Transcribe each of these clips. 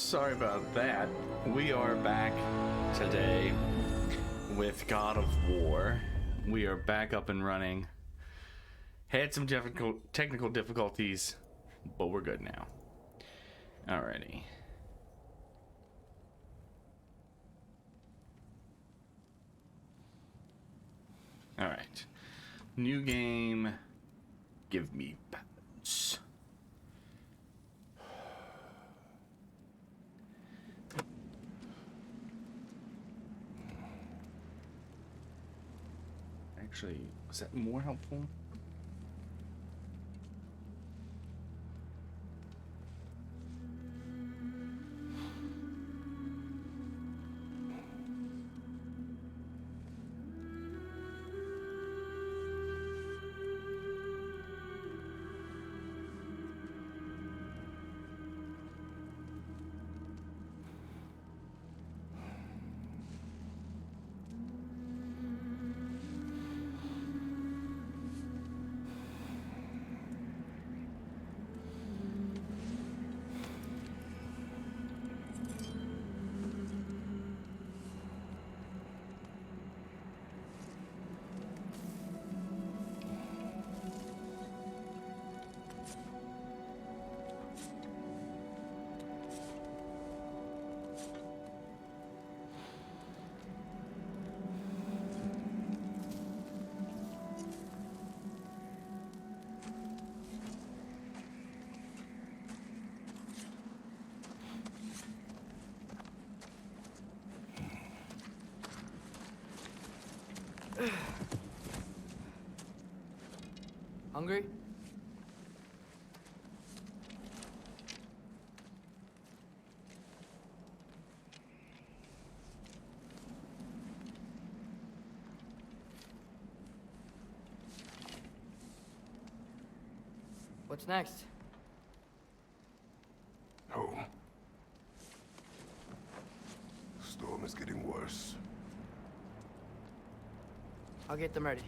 sorry about that. We are back today with God of War. We are back up and running. Had some technical difficulties, but we're good now. Alrighty. Alright. New game. Give me balance. Actually, was that more helpful? Hungry? What's next? Home. Storm is getting worse. I'll get them ready.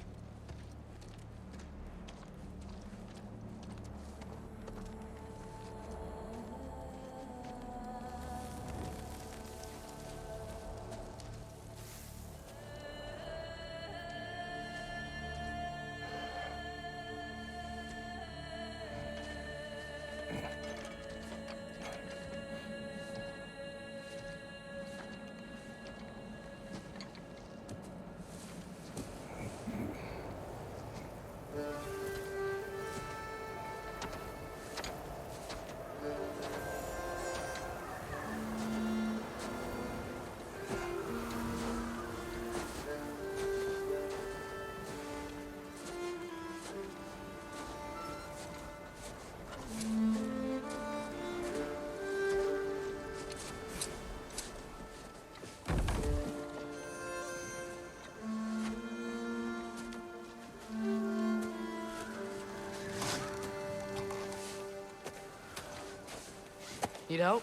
Need help?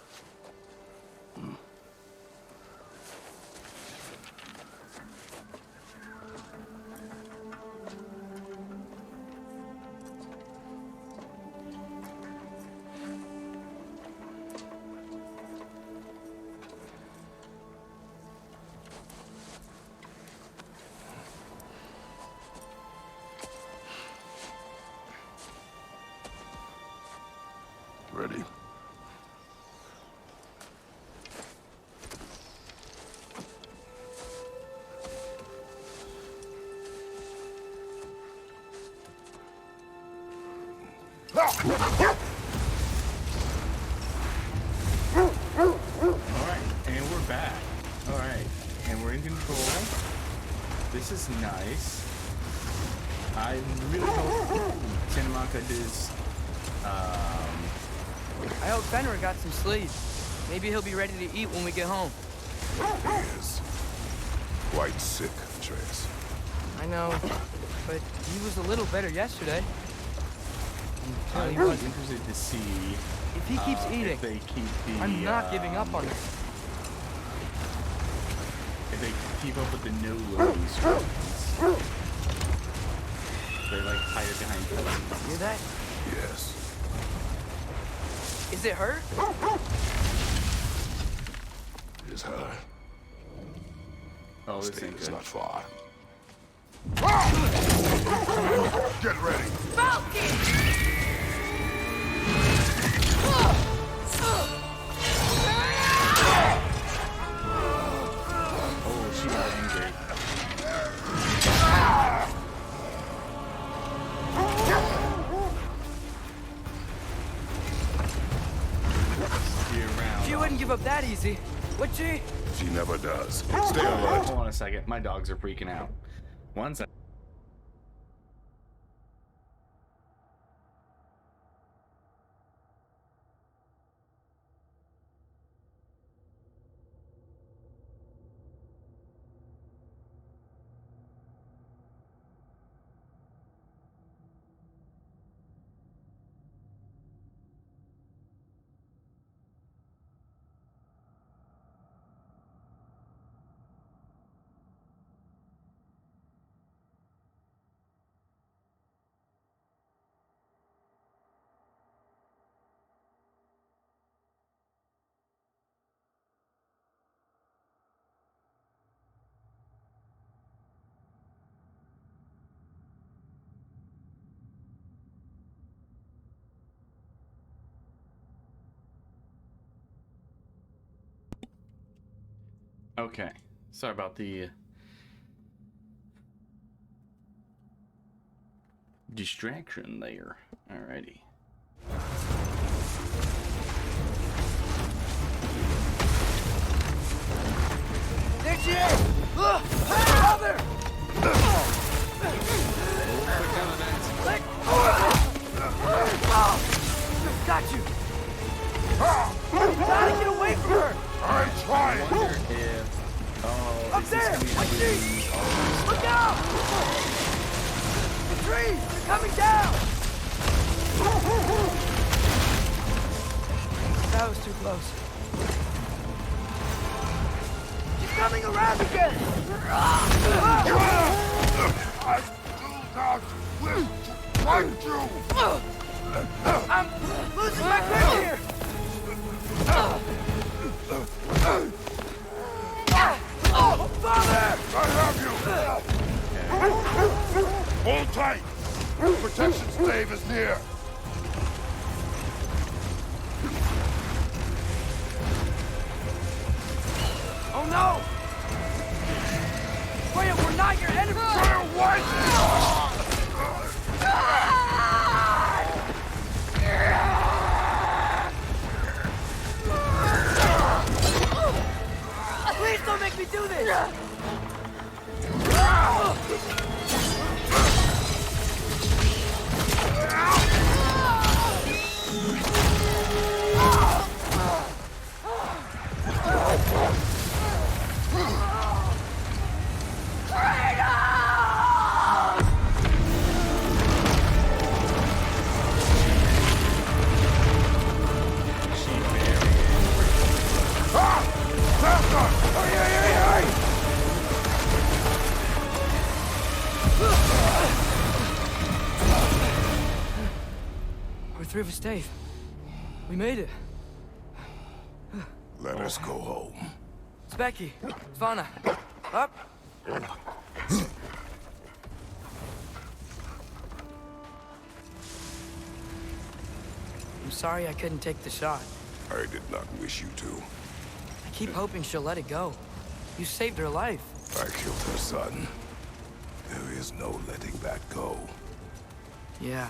Ready? Alright, and we're back. Alright, and we're in control. This is nice. I really hope Cinemaka does, I hope Fenrir got some sleep. Maybe he'll be ready to eat when we get home. He is quite sick, Atreus. I know, but he was a little better yesterday. I'm he really wasn't. interested to see If he keeps eating, if they keep the, I'm not giving up on him. If they keep up with the no loading screens. They're like hiding behind buildings. Hear that? Yes. Is it her? Oh, this Stave ain't is good. not far. Get ready. Oh, she got angry. Steer around. She wouldn't give up that easy, would she? She never does. Stay alert. Hold on a second. My dogs are freaking out. One second. Okay. Sorry about the distraction there. Alrighty. There she is! Mother! Let go of it! Got you! You gotta get away from her! I'm trying. I wonder if... Oh, Up is there! this My gonna be trees! oh, Look out! The trees! They're coming down! That was too close. She's coming around again! I do not wish to fight you. I'm losing my grip here! Oh, Father! I have you. Hold tight. Protection stave is near. Oh no! Freya, we're not your enemy! Please don't make me do this! We're through for Stave. We made it. Let us go home. It's Becky. Svana. Up. I'm sorry I couldn't take the shot. I did not wish you to. I keep hoping she'll let it go. You saved her life. I killed her son. There is no letting that go. Yeah.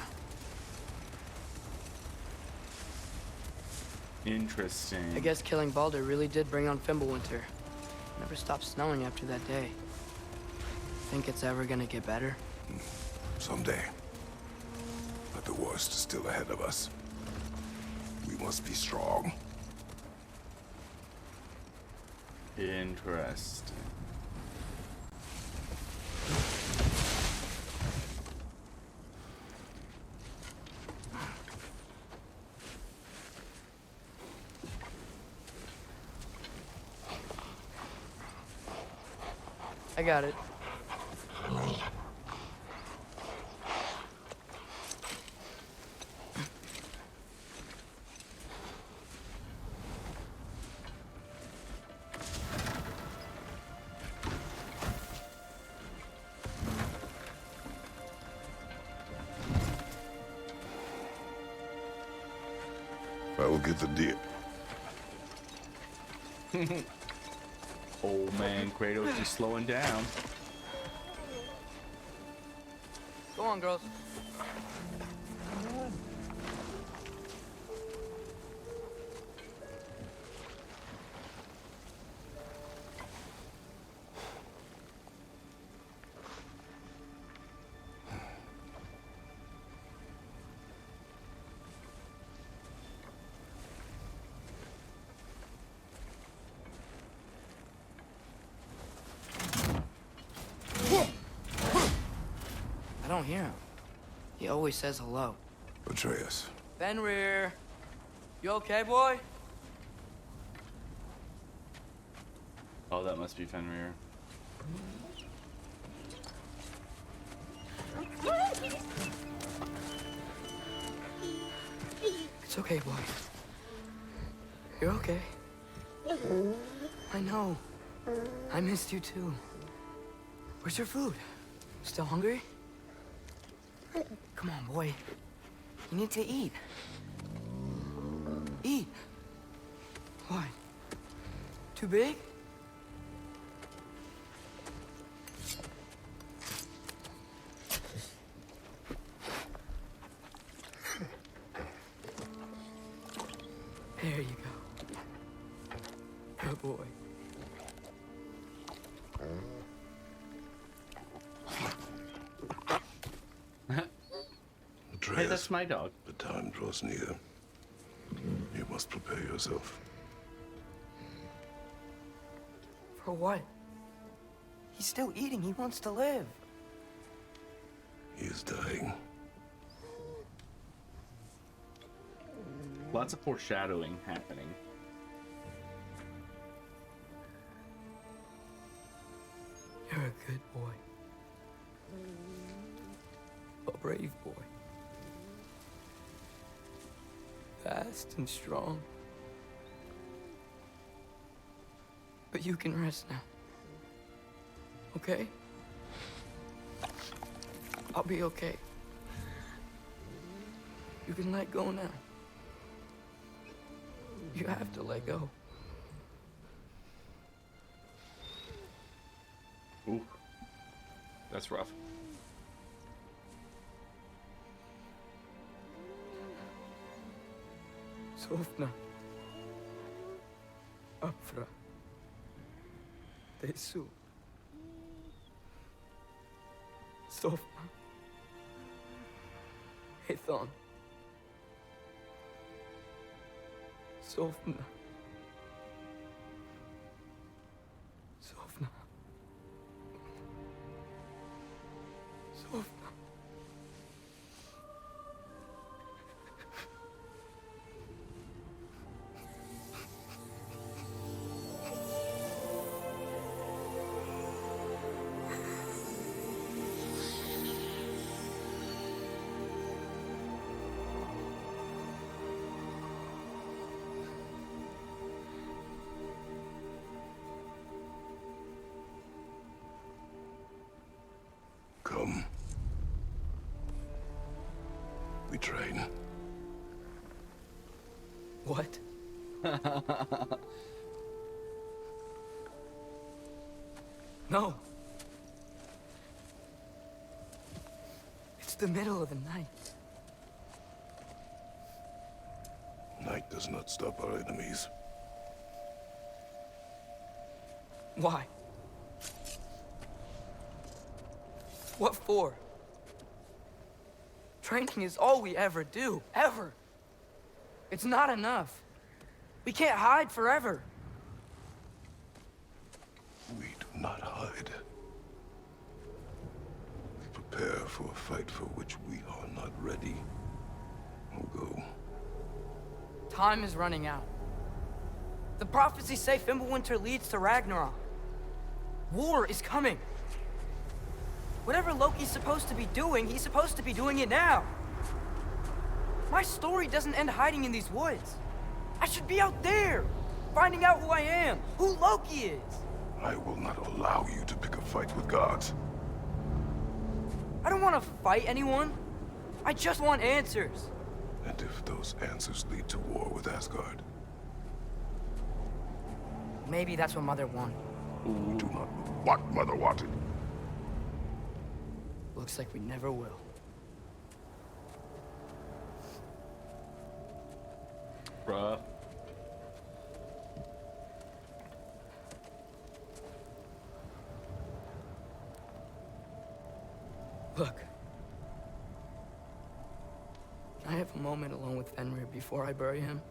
interesting. I guess killing Baldur really did bring on Fimbulwinter. Never stopped snowing after that day. Think it's ever gonna get better? Someday. But the worst is still ahead of us. We must be strong. Interesting. I got it. Go get the deer. Old man Kratos is slowing down. Go on, girls. I don't hear him. He always says hello. Atreus. Fenrir, you okay, boy? Oh, that must be Fenrir. It's okay, boy. You're okay. I know. I missed you too. Where's your food? Still hungry? Come on, boy. You need to eat. Eat. Why? Too big? There you go. Good boy. Atreus, Hey, that's my dog. the time draws near. You must prepare yourself. For what? He's still eating. He wants to live. He is dying. Lots of foreshadowing happening. You're a good boy. A brave boy. Fast and strong. But you can rest now. Okay? I'll be okay. You can let go now. You have to let go. Ooh. That's rough. Sofna. Afra. Tesu. Sofna. Hethon. Sofna. Sofna. Sofna. Come. We train. What? No. It's the middle of the night. Night does not stop our enemies. Why? What for? Training is all we ever do, ever. It's not enough. We can't hide forever. We do not hide. We prepare for a fight for which we are not ready. We'll go. Time is running out. The prophecies say Fimbulwinter leads to Ragnarok. War is coming. Whatever Loki's supposed to be doing, he's supposed to be doing it now. My story doesn't end hiding in these woods. I should be out there, finding out who I am, who Loki is. I will not allow you to pick a fight with gods. I don't want to fight anyone. I just want answers. And if those answers lead to war with Asgard, Maybe that's what Mother wanted. we do not know what Mother wanted. Looks like we never will. Bruh. Look. Can I have a moment alone with Fenrir before I bury him?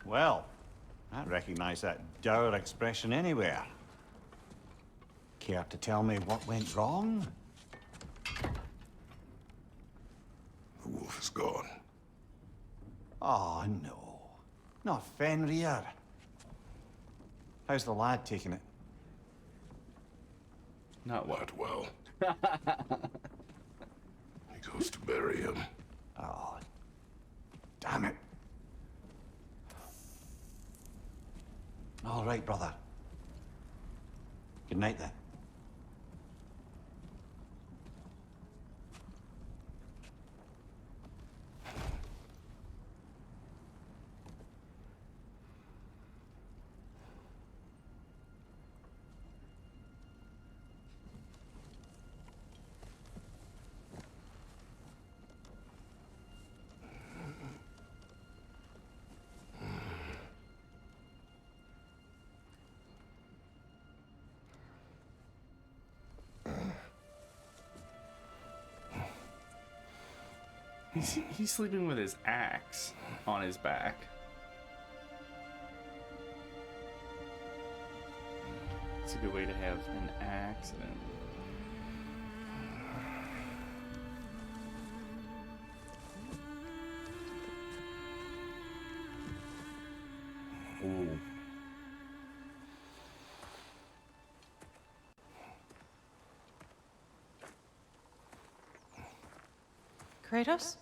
Well, I recognize that dour expression anywhere. Care to tell me what went wrong? The wolf is gone. Oh, no. Not Fenrir. How's the lad taking it? Not what? Not well. He goes to bury him. Oh, damn it. All right, brother. Good night, then. He's sleeping with his axe on his back. It's a good way to have an accident. Ooh. Kratos?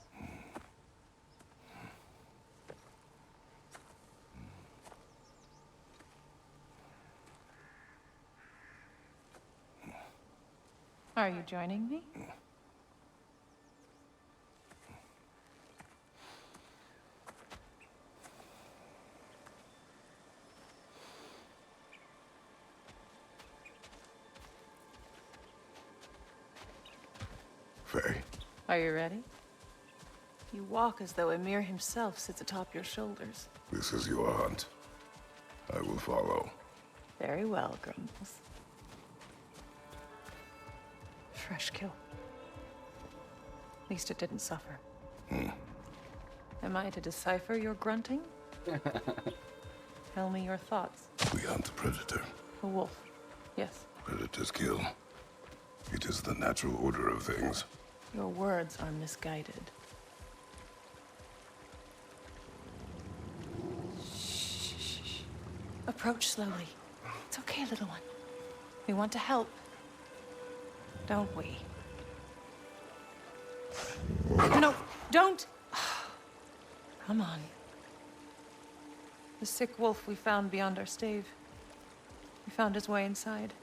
Are you joining me? Faye, Are you ready? You walk as though Emir himself sits atop your shoulders. this is your hunt. I will follow. Very well, Grumbles. Fresh kill. At least it didn't suffer. Am I to decipher your grunting? Tell me your thoughts. We hunt the predator. A wolf. Yes. Predators kill. It is the natural order of things. Your words are misguided. Shh. Approach slowly. It's okay, little one. We want to help. Don't we? No, don't! Come on. The sick wolf we found beyond our stave. He found his way inside.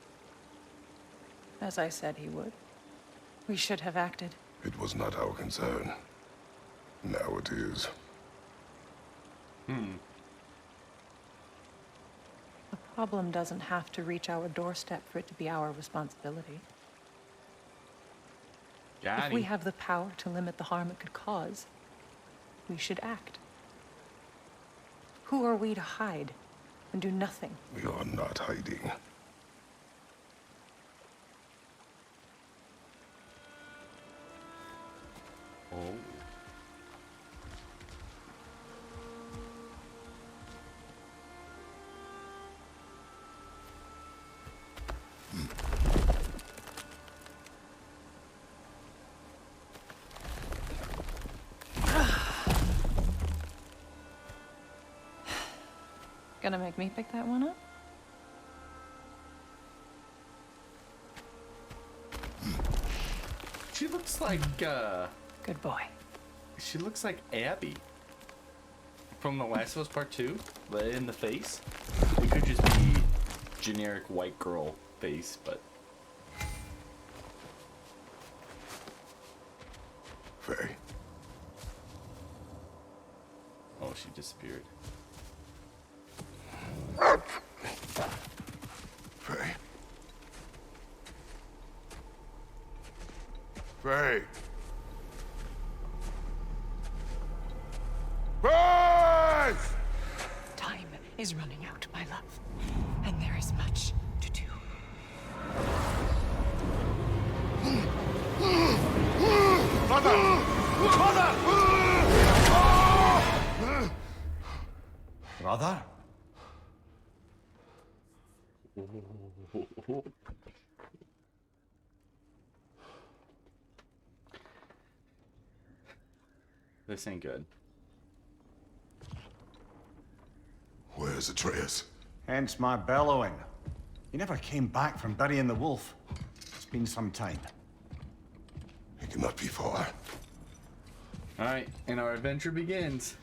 As I said he would. We should have acted. It was not our concern. Now it is. The problem doesn't have to reach our doorstep for it to be our responsibility. If we have the power to limit the harm it could cause, we should act. Who are we to hide and do nothing? We are not hiding. Oh. Gonna make me pick that one up? She looks like, Good boy. she looks like Abby from The Last of Us Part 2, in the face. It could just be generic white girl face, but... Faye. Oh, she disappeared. Faye. Faye. Faye! Time is running out, my love. And there is much to do. Brother? This ain't good. Where's Atreus? Hence my bellowing. He never came back from burying the wolf. It's been some time. He cannot be far. Alright, and our adventure begins.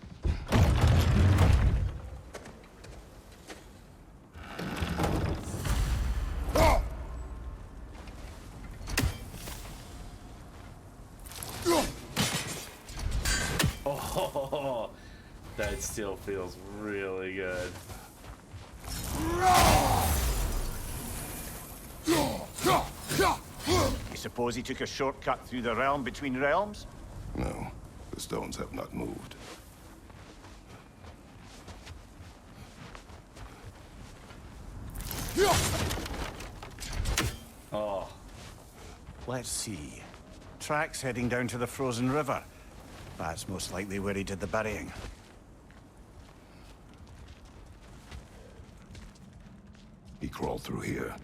Oh, that still feels really good. You suppose he took a shortcut through the realm between realms? No, the stones have not moved. Oh, Let's see. Tracks heading down to the frozen river. That's most likely where he did the burying. He crawled through here.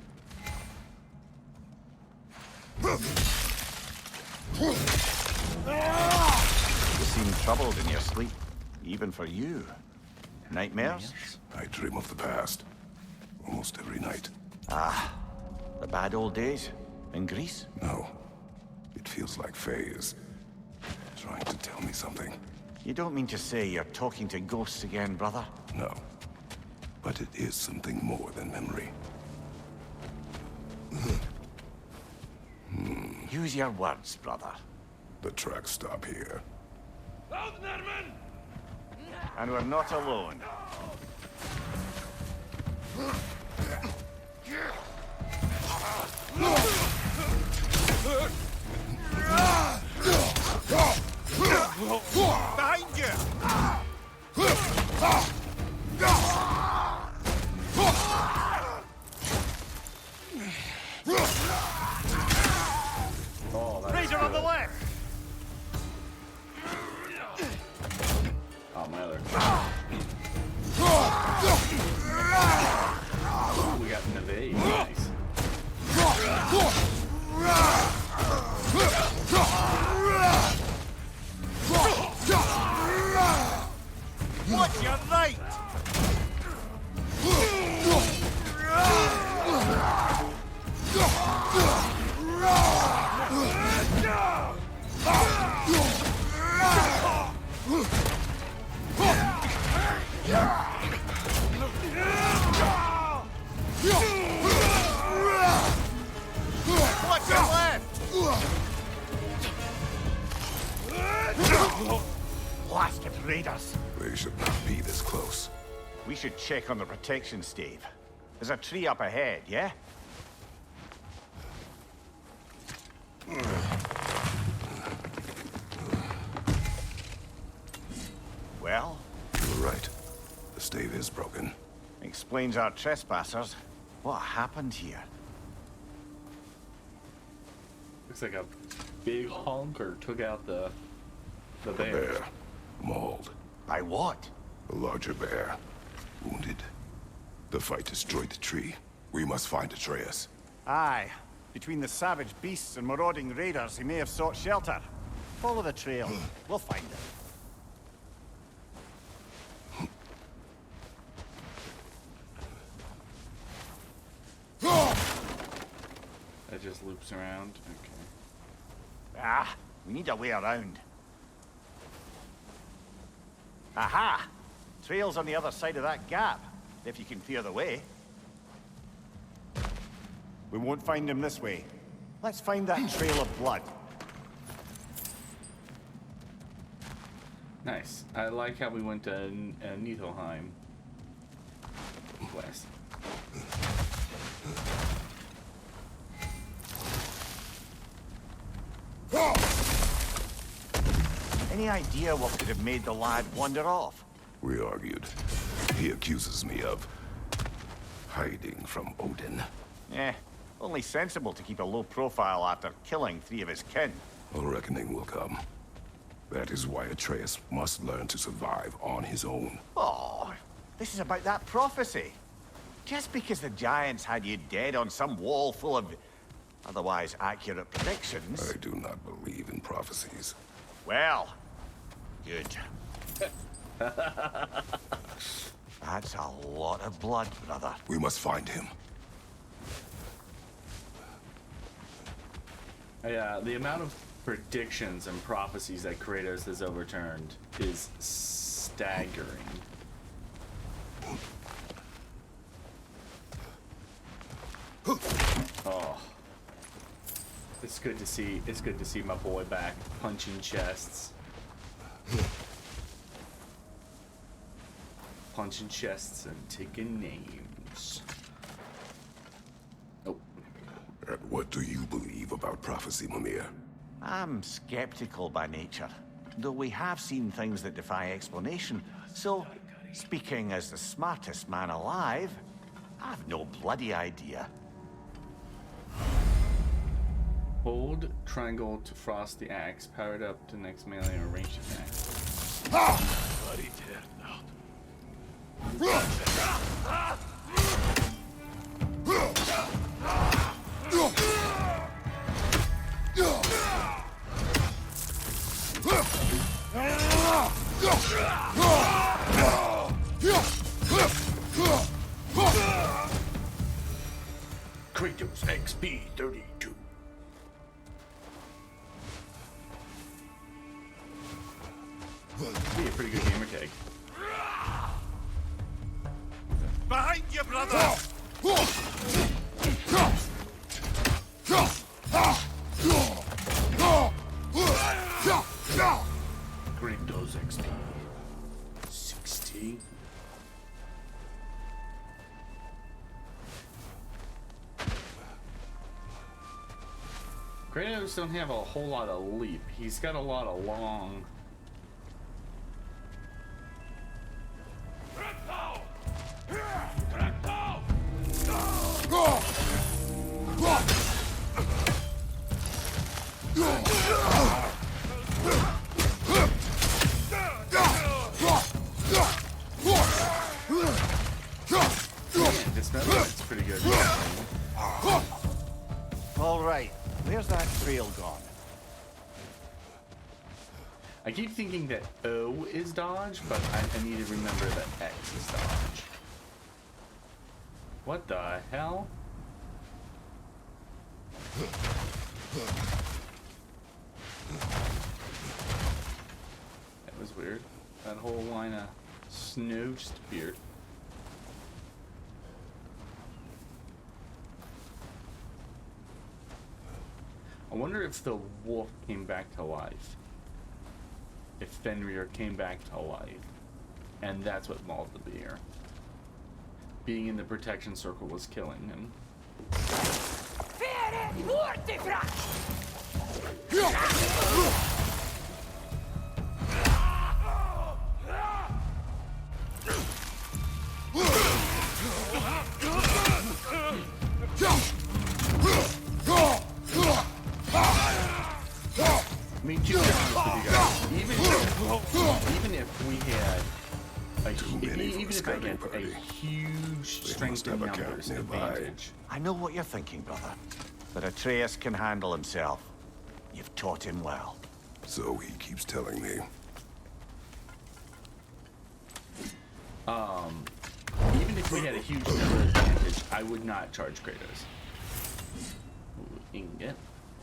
You seem troubled in your sleep. Even for you. Nightmares? I dream of the past. Almost every night. The bad old days? In Greece? No. It feels like Faye is trying to tell me something. You don't mean to say you're talking to ghosts again, brother? No. But it is something more than memory. Use your words, brother. The tracks stop here. And we're not alone. Behind you! oh, that's Raider on the good. left! Oh, my other. Ooh, we got an evade. Nice. Watch your right! Watch your left! Blasted raiders! They should not be this close. We should check on the protection stave. There's a tree up ahead, yeah? Well, You're right. The stave is broken. explains our trespassers. What happened here? Looks like a big honker took out the A bear. bear. Mauled. By what? A larger bear. Wounded. The fight destroyed the tree. We must find Atreus. Aye. Between the savage beasts and marauding raiders, he may have sought shelter. Follow the trail. We'll find him. That just loops around. Okay. Ah, we need a way around. Aha! Trail's on the other side of that gap, if you can clear the way. We won't find him this way. Let's find that trail of blood. Nice. I like how we went to Niflheim west. Any idea what could have made the lad wander off? We argued. He accuses me of hiding from Odin. Eh, only sensible to keep a low profile after killing 3 of his kin. A reckoning will come. That is why Atreus must learn to survive on his own. Oh, this is about that prophecy. Just because the giants had you dead on some wall full of otherwise accurate predictions. I do not believe in prophecies. Well, good. That's a lot of blood, brother. We must find him. Yeah, the amount of predictions and prophecies that Kratos has overturned is staggering. Oh, it's good to see. It's good to see my boy back punching chests, punching chests and taking names. Nope. And what do you believe about prophecy, Mimir? I'm skeptical by nature, though we have seen things that defy explanation. So, speaking as the smartest man alive, I've no bloody idea. Hold triangle to frost the axe. Powered up to next melee or ranged attack. Bloody dead now. Kratos XP 32. Be a pretty good gamer tag. Behind you, brother! Kratos XP 60. Kratos don't have a whole lot of leap. He's got a lot of long. It's pretty good. All right, where's that trail gone? I keep thinking that O is dodge, but I need to remember that X is dodge. What the hell? That was weird. That whole line of snow just appeared. I wonder if the wolf came back to life. If Fenrir came back to life. And that's what mauled the bear. Being in the protection circle was killing him. I mean, to be honest with you guys, even if we had even if I get a huge strength in numbers advantage. I know what you're thinking, brother. But Atreus can handle himself. You've taught him well. So he keeps telling me. Even if we had a huge number advantage, I would not charge Kratos. ingot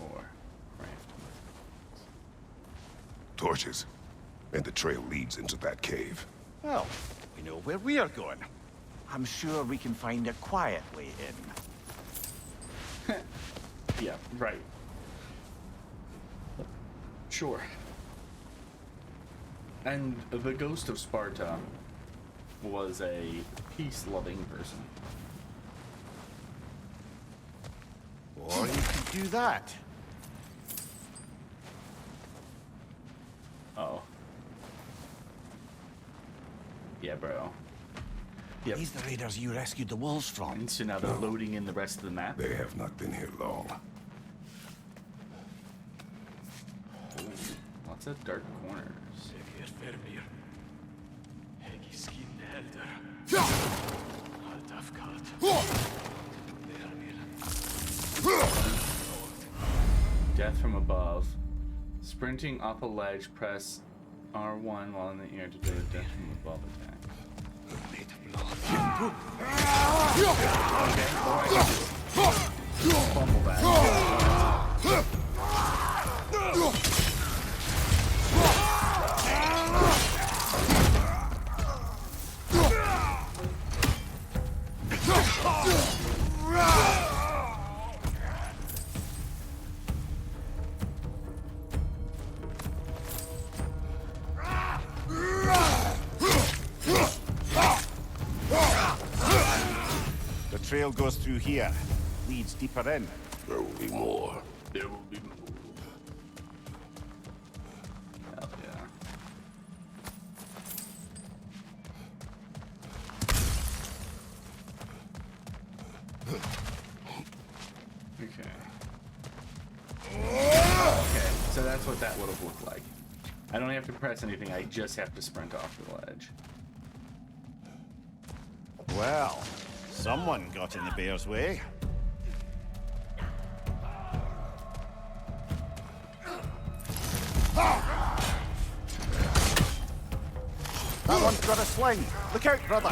or craft. Torches. And the trail leads into that cave. Well, we know where we are going. I'm sure we can find a quiet way in. Yeah, right. Sure. And the Ghost of Sparta was a peace-loving person. Or you could do that. Oh. Yeah, bro. Yep. These the raiders you rescued the wolves from. And so now they're loading in the rest of the map. They have not been here long. Ooh, lots of dark corners. Death from above. Sprinting up a ledge, press R1 while in the air to do a death from above attack. Fumble that. The trail goes through here. Leads deeper in. There will be more. There will be more. Hell yeah. Okay. Okay, so that's what that would have looked like. I don't have to press anything, I just have to sprint off the ledge. Well, someone got in the bear's way. That one's got a sling. Look out, brother.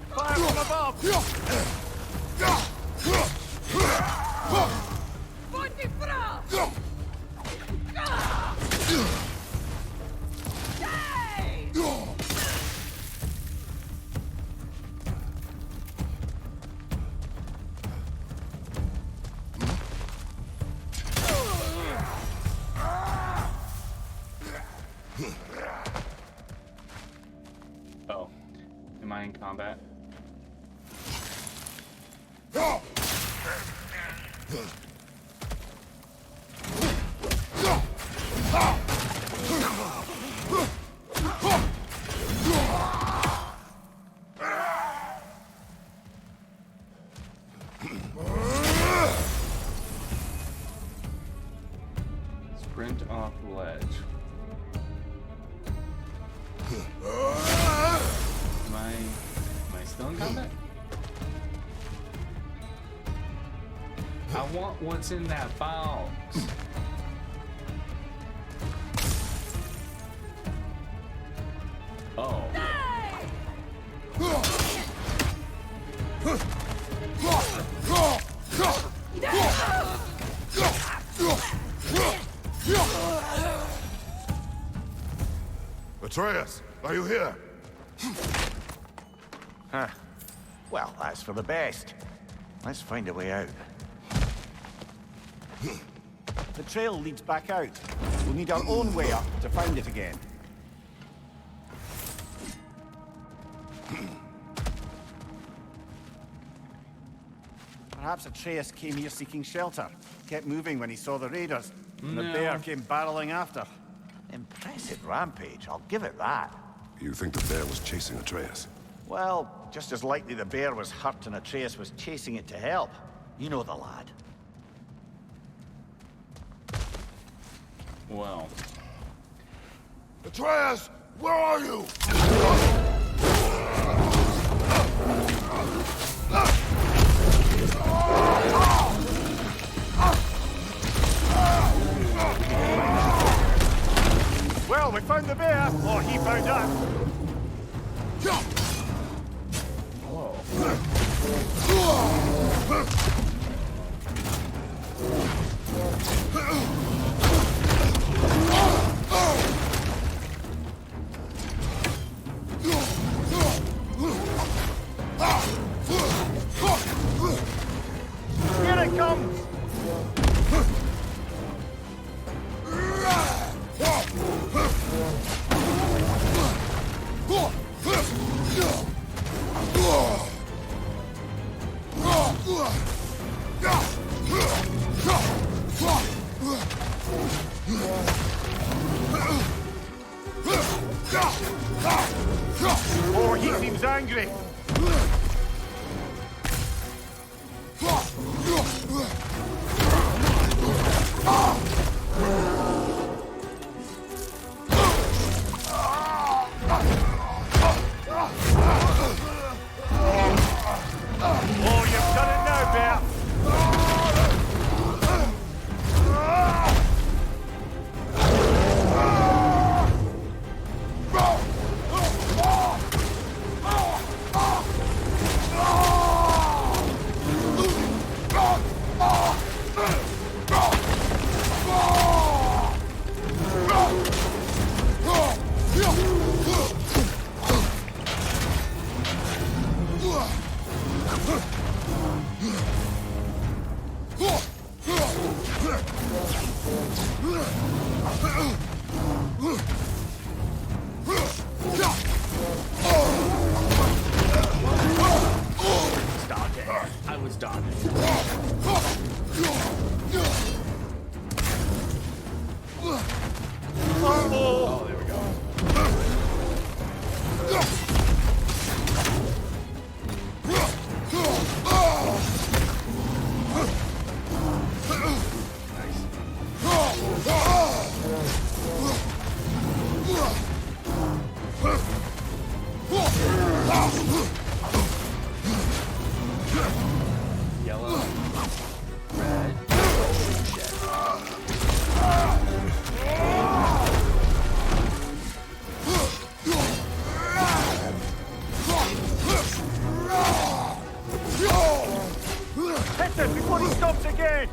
Fire from above. Oh. Am I in combat? Sprint off ledge. Am I still in combat? I want what's in that box. Oh. Atreus, are you here? Huh. Well, that's for the best. Let's find a way out. The trail leads back out. We'll need our own way up to find it again. Perhaps Atreus came here seeking shelter. Kept moving when he saw the raiders. And the bear came barreling after. Impressive rampage, I'll give it that. You think the bear was chasing Atreus? Well, just as likely the bear was hurt and Atreus was chasing it to help. You know the lad. Well. Atreus, where are you? found the bear, or he found us. Here it comes! Oh, he seems angry. Oh, you've done it now, bear. I was dodging. Oh, there we go. Yellow, red, Hit him before he stops again!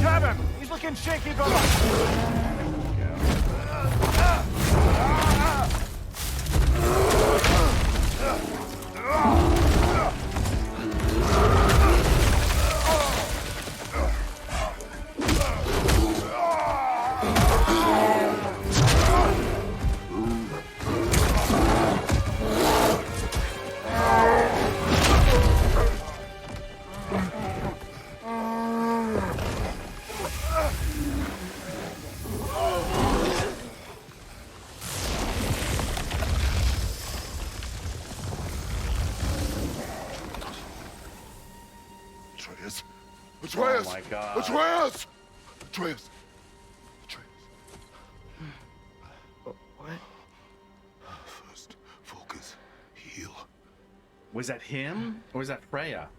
Grab him! He's looking shaky, brother! Atreus! Atreus! Oh my God. Atreus! Atreus! Atreus. What? First, focus. Heal. Was that him or was that Freya?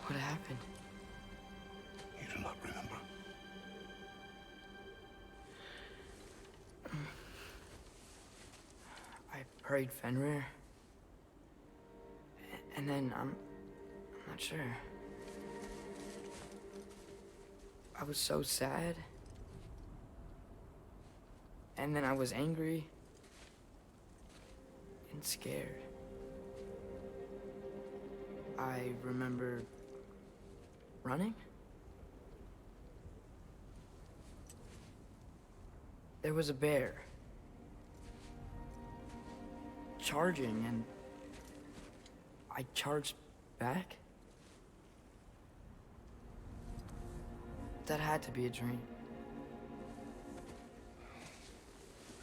What happened? You do not remember. I prayed Fenrir. And then I'm not sure. I was so sad. And then I was angry and scared. I remember running. There was a bear charging, and I charged back. That had to be a dream.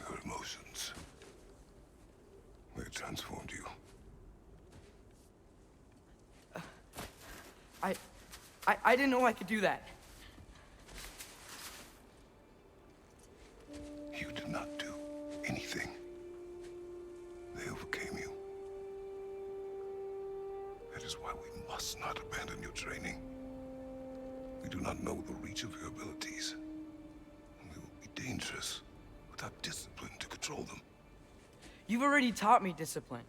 Your emotions. They transformed you. I didn't know I could do that. You did not do anything. They overcame you. is why we must not abandon your training. We do not know the reach of your abilities. And we will be dangerous without discipline to control them. You've already taught me discipline.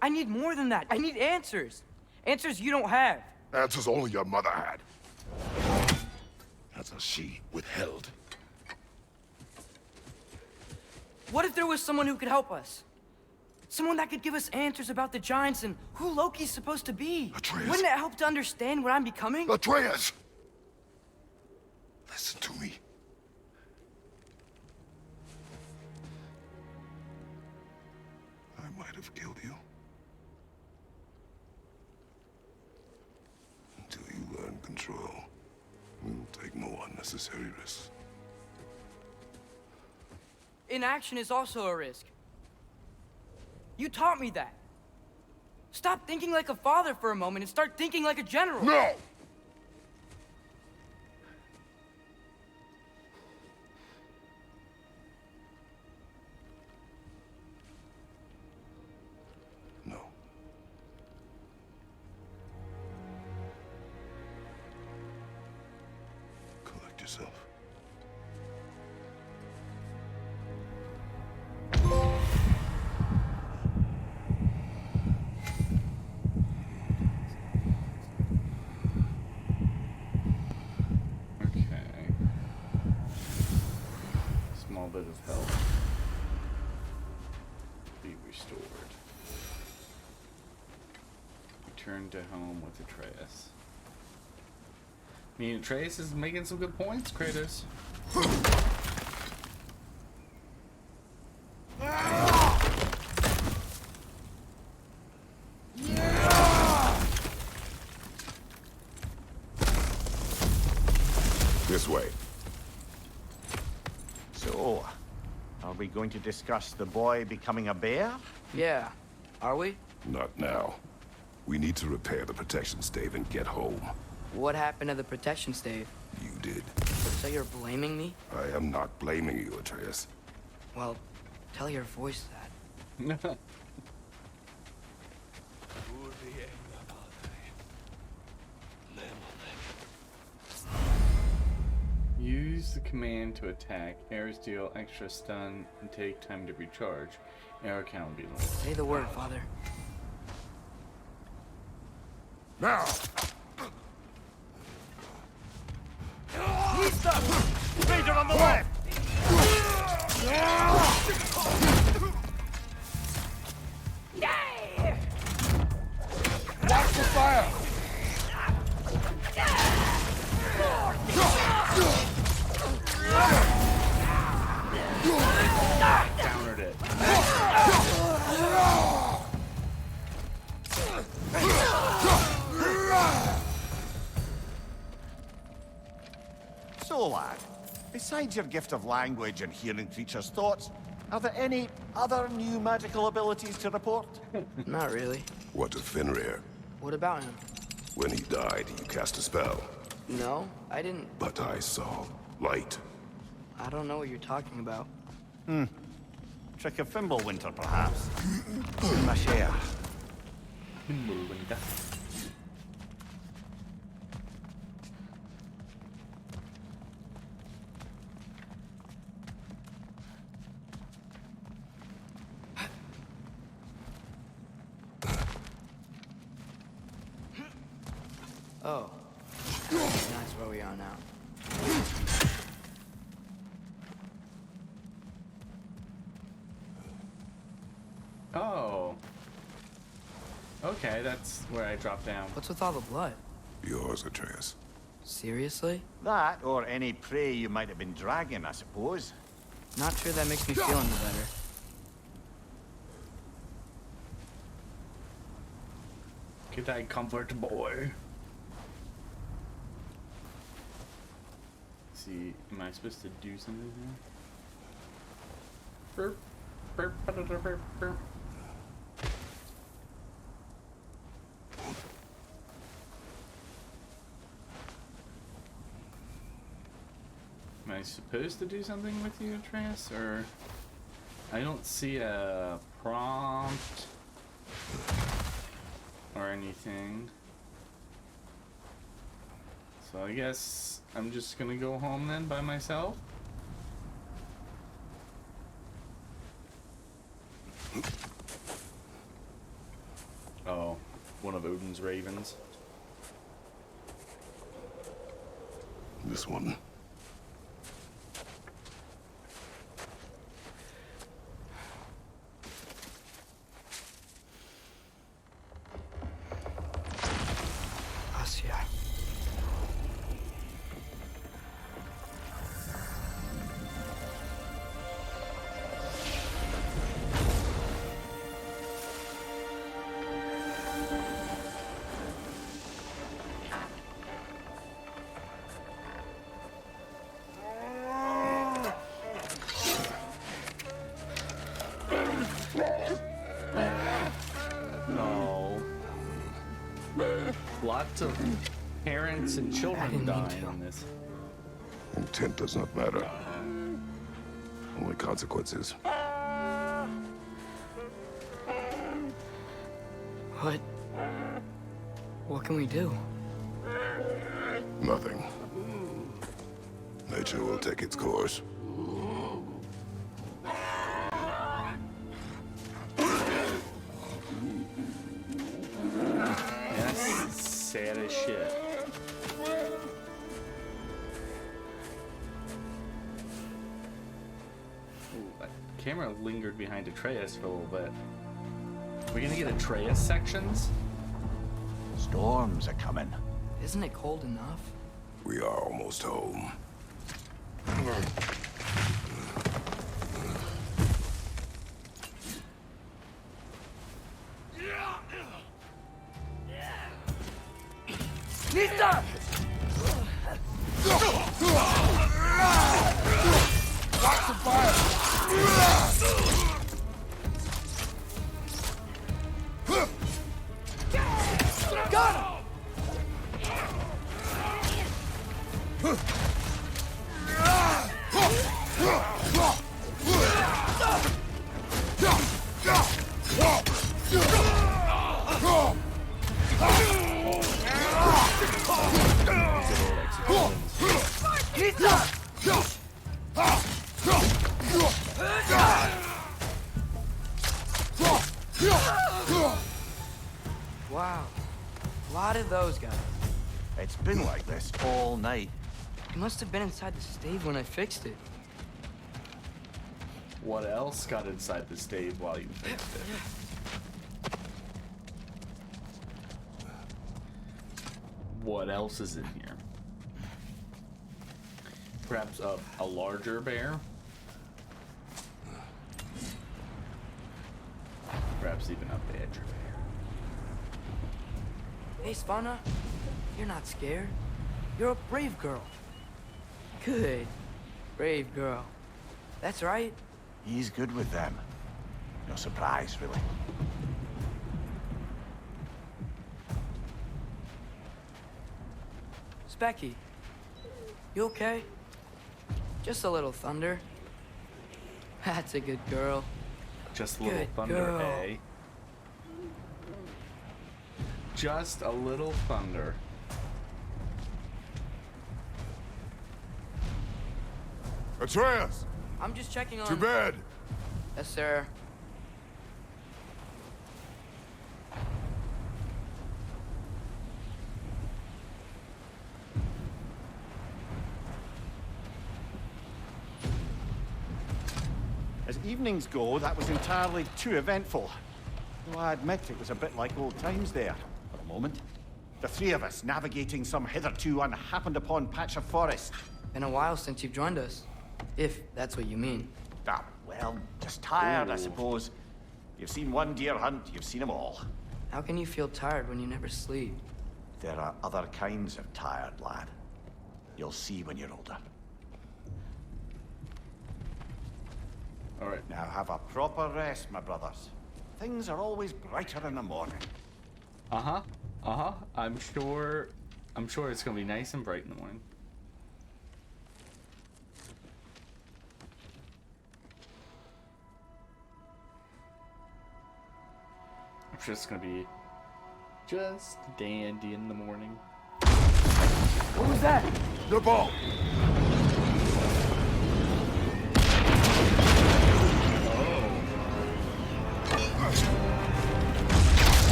I need more than that. I need answers. Answers you don't have. Answers only your mother had. Answers she withheld. What if there was someone who could help us? Someone that could give us answers about the Giants and who Loki's supposed to be. Atreus. Wouldn't it help to understand what I'm becoming? Atreus! Listen to me. I might have killed you. Until you learn control, we will take no unnecessary risks. Inaction is also a risk. You taught me that. Stop thinking like a father for a moment and start thinking like a general. No! No. Collect yourself. Okay. Small bit of health. Be restored. Return to home with Atreus. I mean, Atreus is making some good points, Kratos. This way. So, are we going to discuss the boy becoming a bear? Yeah. Are we? Not now. We need to repair the protection stave and get home. What happened to the protection stave? You did. So you're blaming me? I am not blaming you, Atreus. Well, tell your voice that. Use the command to attack. Arrows deal extra stun and take time to recharge. Arrow count will be limited. Say the word, Father. Now! Leader on the left! Watch the fire! Countered it. So, lad, besides your gift of language and hearing creatures' thoughts, are there any other new magical abilities to report? Not really. What of Fenrir? What about him? When he died, you cast a spell. No, I didn't. But I saw light. I don't know what you're talking about. Trick of Fimbulwinter, perhaps? My share. Oh. That's where we are now. Oh. Okay, that's where I dropped down. What's with all the blood? Yours, Atreus. Seriously? That, or any prey you might have been dragging, I suppose. Not sure that makes me feel any better. Get that comfort, boy. See, am I supposed to do something here? Burp, burp, ba-da-da, burp, burp. Am I supposed to do something with you, Atreus, or I don't see a prompt. or anything. So I guess I'm just gonna go home then by myself. Oh, one of Odin's ravens. This one. Asya. No. Lots of parents and I children didn't mean dying to. in this. Intent does not matter. Only consequences. What can we do? Nothing. Nature will take its course. That's sad as shit. Ooh, that camera lingered behind Atreus for a little bit. We gonna get Atreus sections? Storms are coming. Isn't it cold enough? We are almost home. Nista! Got him! Wow. A lot of those guys. It's been like this all night. It must have been inside the stave when I fixed it. What else got inside the stave while you fixed it? What else is in here? Perhaps a larger bear? Perhaps even a badger bear. Hey, Svana, you're not scared. You're a brave girl. Good. Brave girl. That's right. He's good with them. No surprise, really. Specky, you okay? Just a little thunder. That's a good girl. Just a little Good thunder, girl. eh? Just a little thunder. Atreus! I'm just checking on... To bed! Yes, sir. As evenings go, that was entirely too eventful. Though I admit it was a bit like old times there, for a moment. The three of us navigating some hitherto unhappened-upon patch of forest. Been a while since you've joined us. If that's what you mean. Ah, well, just tired, I suppose. You've seen one deer hunt, you've seen them all. How can you feel tired when you never sleep? There are other kinds of tired, lad. You'll see when you're older. All right. Now have a proper rest, my brothers. Things are always brighter in the morning. Uh-huh. Uh-huh. I'm sure it's gonna be nice and bright in the morning. I'm sure it's gonna be Just dandy in the morning. What was that? The ball!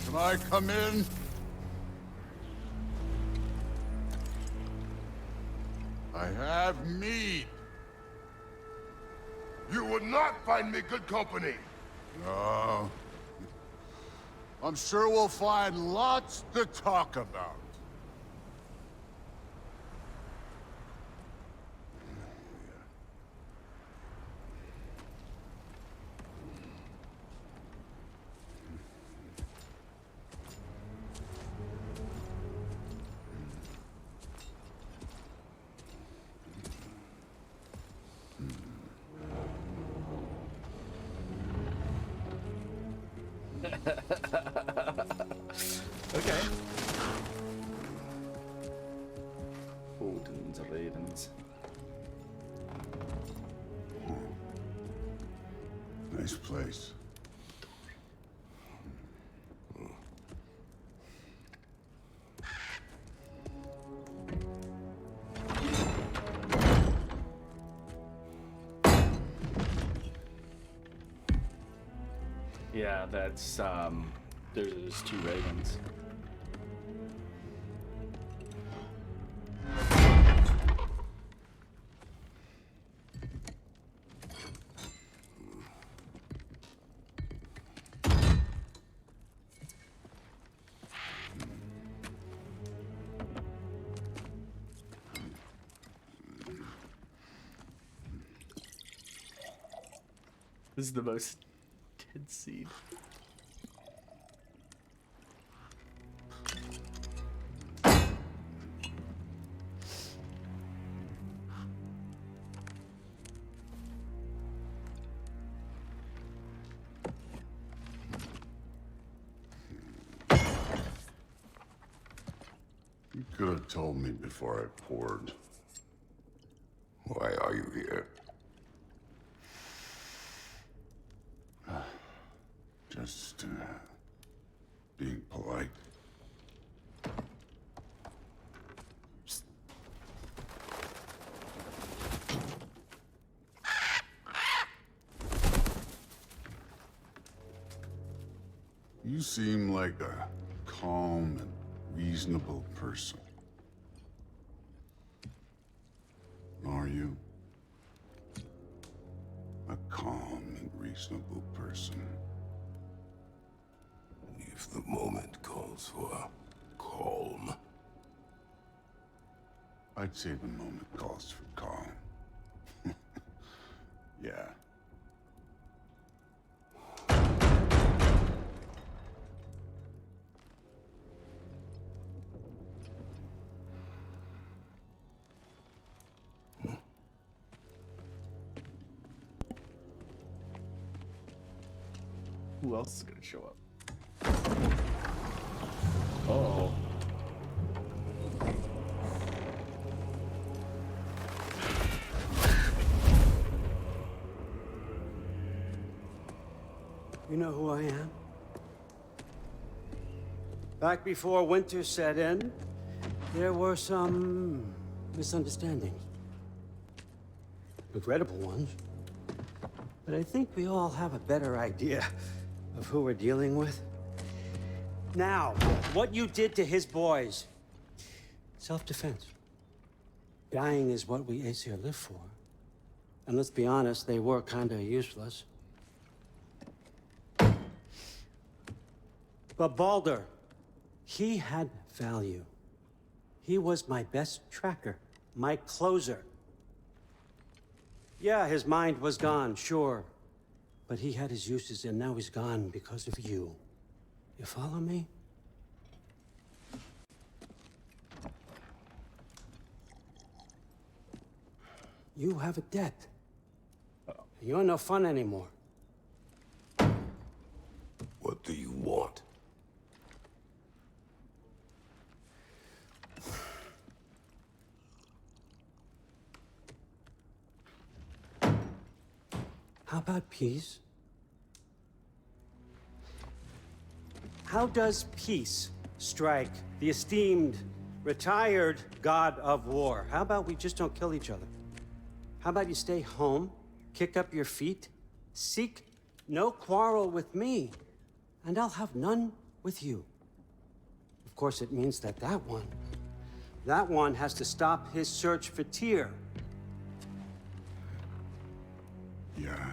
Can I come in? I have mead. You would not find me good company. No. I'm sure we'll find lots to talk about. Okay. Odin's Ravens. Nice place. Yeah, that's there's two ravens. This is the most tid seed. You could have told me before I poured. Why are you here? Just, being polite. You seem like a calm and reasonable person. Are you? A calm and reasonable person. If the moment calls for calm. I'd say the moment calls for calm. Yeah. Who else is gonna show up? Oh. You know who I am? Back before winter set in, there were some misunderstandings. Regrettable ones. But I think we all have a better idea of who we're dealing with. Now, what you did to his boys. Self-defense. Dying is what we Aesir live for. And let's be honest, they were kinda useless. But Baldur, he had value. He was my best tracker, my closer. Yeah, his mind was gone, sure. But he had his uses, and now he's gone because of you. You follow me? you have a debt. You're no fun anymore. What do you want? How about peace? How does peace strike the esteemed, retired god of war? How about we just don't kill each other? How about you stay home, kick up your feet, seek no quarrel with me, and I'll have none with you. Of course, it means that that one has to stop his search for Tyr. Yeah.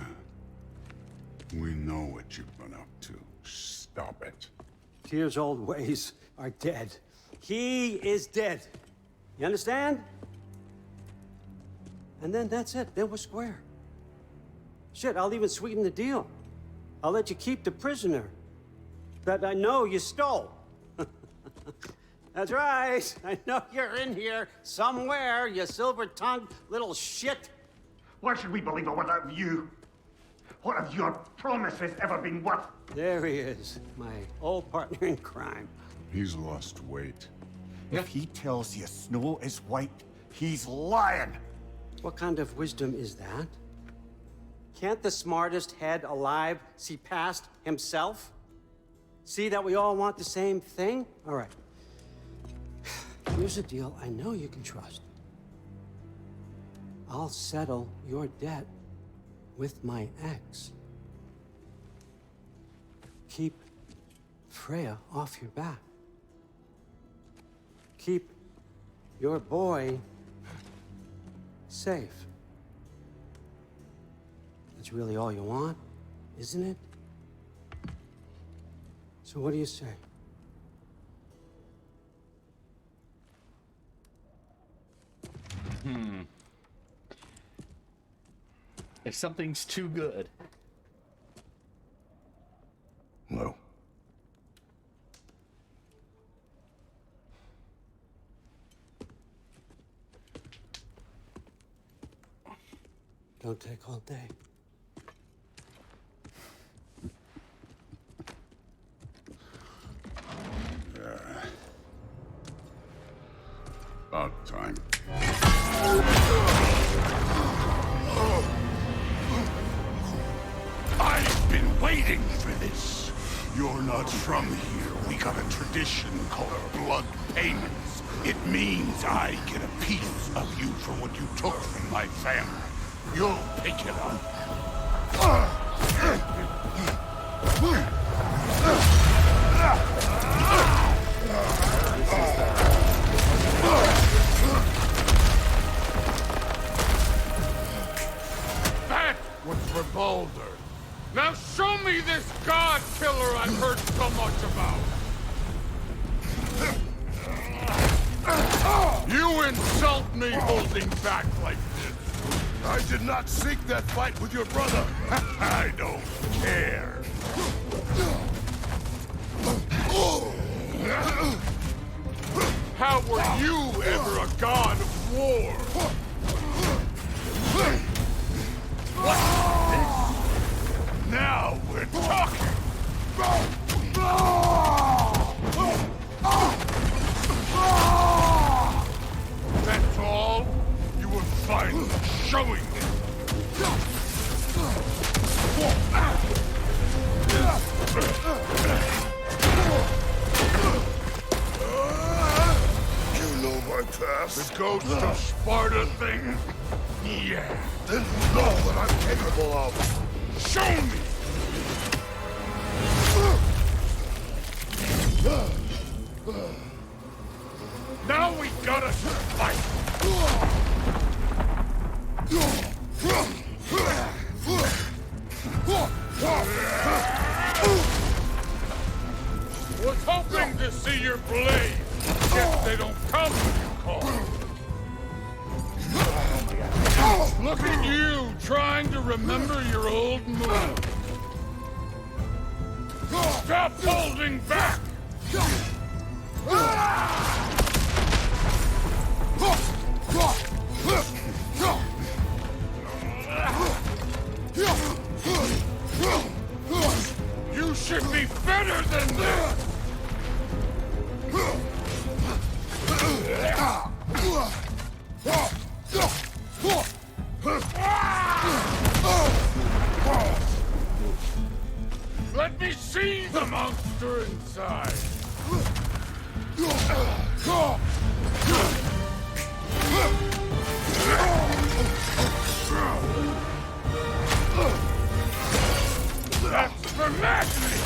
We know what you've been up to. Stop it. Tyr's old ways are dead. He is dead. You understand? And then that's it. Then we're square. Shit, I'll even sweeten the deal. I'll let you keep the prisoner that I know you stole. That's right. I know you're in here somewhere, you silver-tongued little shit. Why should we believe a word out of you? What have your promises ever been worth? There he is, my old partner in crime. He's lost weight. If he tells you snow is white, he's lying. What kind of wisdom is that? Can't the smartest head alive see past himself? See that we all want the same thing? All right. Here's a deal I know you can trust. I'll settle your debt with my ex. Keep Freya off your back. Keep your boy safe. That's really all you want, isn't it? So what do you say? If something's too good. No. Don't take all day. About time. I've been waiting for this. You're not from here. We got a tradition called blood payments. It means I get a piece of you for what you took from my family. You'll pick it up. That was for Baldur. Now show me this god killer I've heard so much about. You insult me holding back like this. I did not seek that fight with your brother. I don't care. How were you ever a god of war? What is this? Now we're talking! That's all? You were finally showing it! You know my past? The ghost of Sparta thing? Yeah. Then you know what I'm capable of. Show me! Now we gotta fight! Was hoping to see your blade. Guess they don't come when you call. Look at you, trying to remember your old move. Stop holding back! That's for Magni!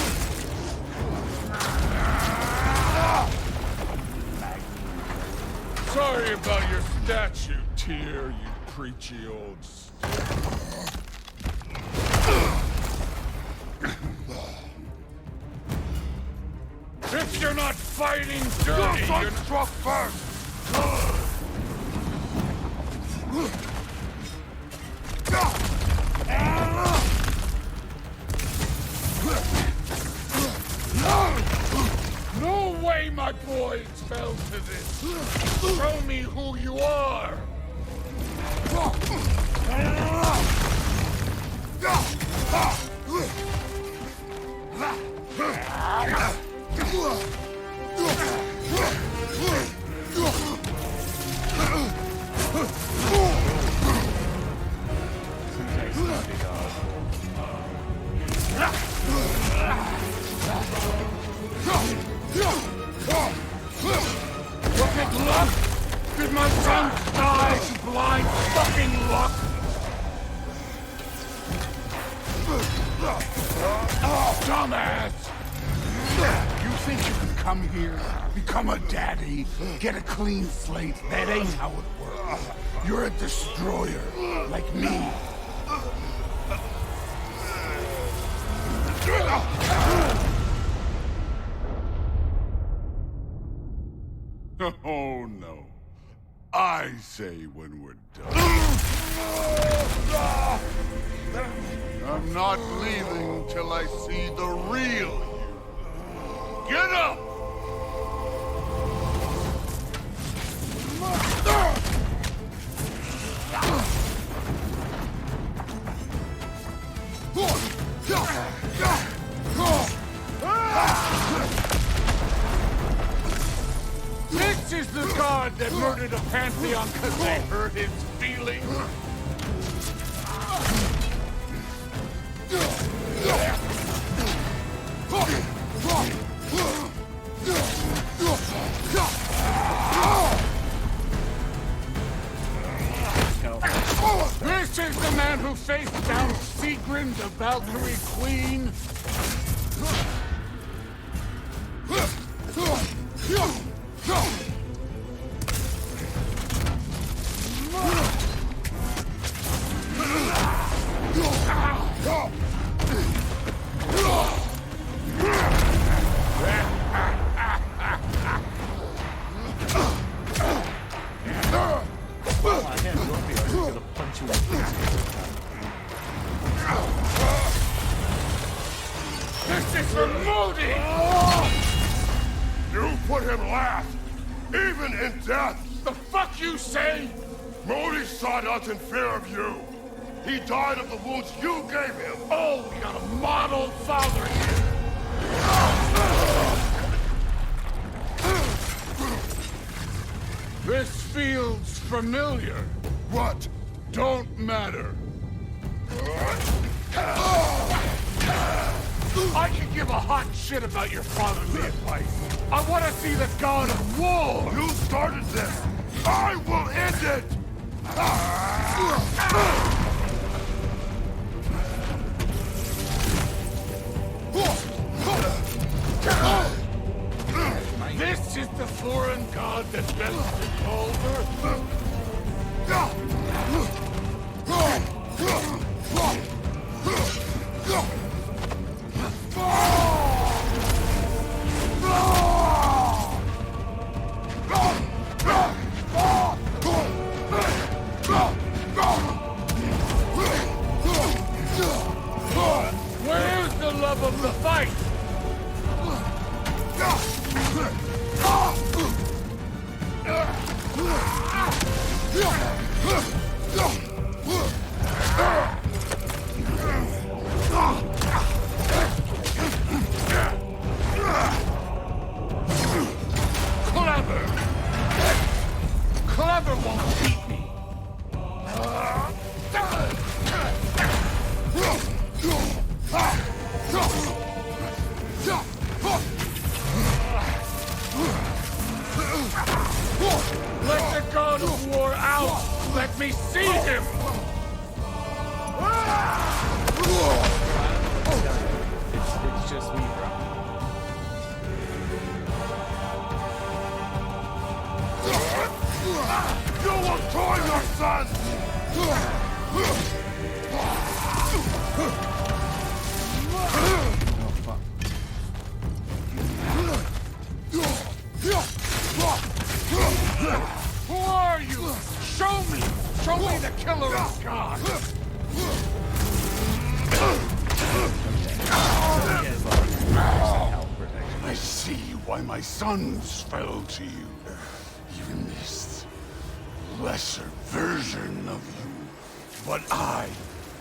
Sorry about your statue, Tyr, you preachy old If you're not fighting dirty, you're struck first! No way my boys fell to this! Show me who you are! Wicked luck! Did my son die to blind fucking luck? Dumbass! You think you can come here, become a daddy, get a clean slate? That ain't how it works. You're a destroyer, like me. Oh no. I say when we're done. I'm not leaving till I see the real you. Get up! This is the god that murdered a pantheon because they hurt his feelings. This is the man who faced down Sigrun, the Valkyrie Queen. This is for Modi! You put him last, even in death. The fuck you say? Modi sought us in fear of you. He died of the wounds you gave him. Oh, we got a model father here. This feels familiar. What? Don't matter. I can give a hot shit about your fatherly advice. I want to see the god of war! You started this! I will end it! This is the foreign god that best is over? Where's the love of the fight? Clever won't beat me. Let the god of war out! Let me see him! It's just me, bro. You will kill your son! Who are you? Show me! Show me the killer of God! I see why my sons fell to you. Even this lesser version of you. But I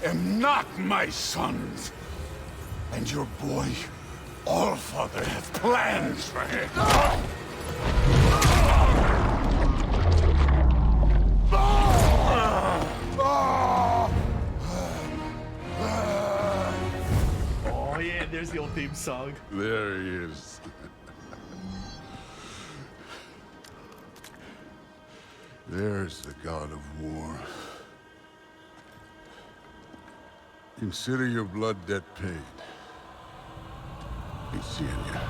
am not my sons. And your boy, Allfather, have plans for him. Oh yeah, there's the old theme song. There he is. There's the god of war. Consider your blood debt paid. Be seeing ya.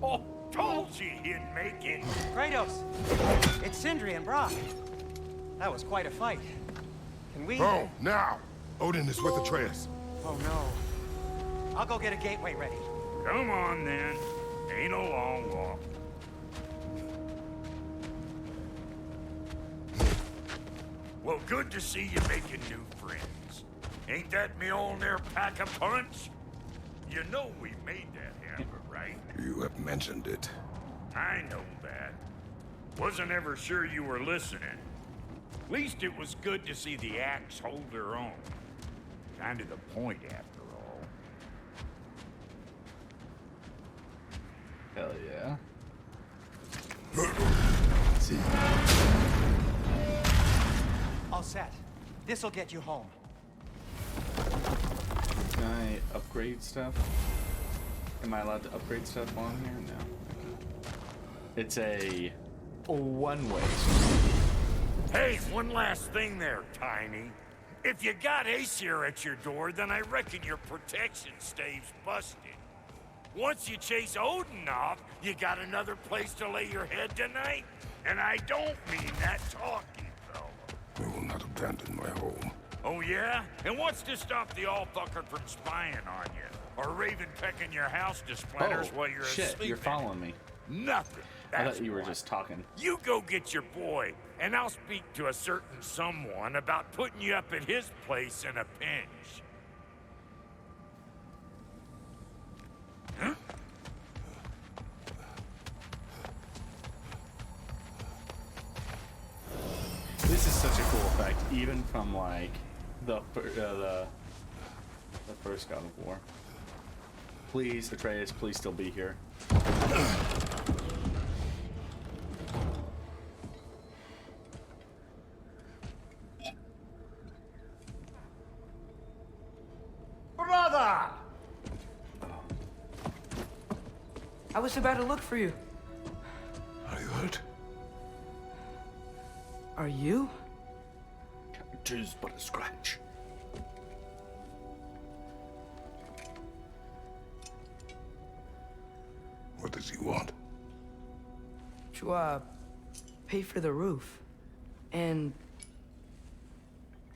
Oh, told you he'd make it. Kratos, it's Sindri and Brock. That was quite a fight. Can we... Oh, now! Odin is with Atreus. Oh, no. I'll go get a gateway ready. Come on, then. Ain't a long walk. Well, good to see you making new friends. Ain't that me Mjolnir pack a punch? You know we made that hammer, right? You have mentioned it. I know that. Wasn't ever sure you were listening. Least it was good to see the axe hold her own. Kind of the point, after all. Hell yeah. See. All set. This'll get you home. Can I upgrade stuff? Am I allowed to upgrade stuff on here? No. It's a one-way. Hey, one last thing there, Tiny. If you got Aesir at your door, then I reckon your protection stave's busted. Once you chase Odin off, you got another place to lay your head tonight? And I don't mean that talking, though. I will not abandon my home. Oh, yeah? And what's to stop the all-fucker from spying on you? Or Raven pecking your house to splinters while you're shit, asleep? you're following me. Nothing. I That's thought you were why. just talking. You go get your boy, and I'll speak to a certain someone about putting you up at his place in a pinch. Huh? This is such a cool effect, even from like the first God of War. Please, Atreus, please still be here. Brother! I was about to look for you. Are you hurt? Are you? Tis but a scratch. What does he want? To, pay for the roof. And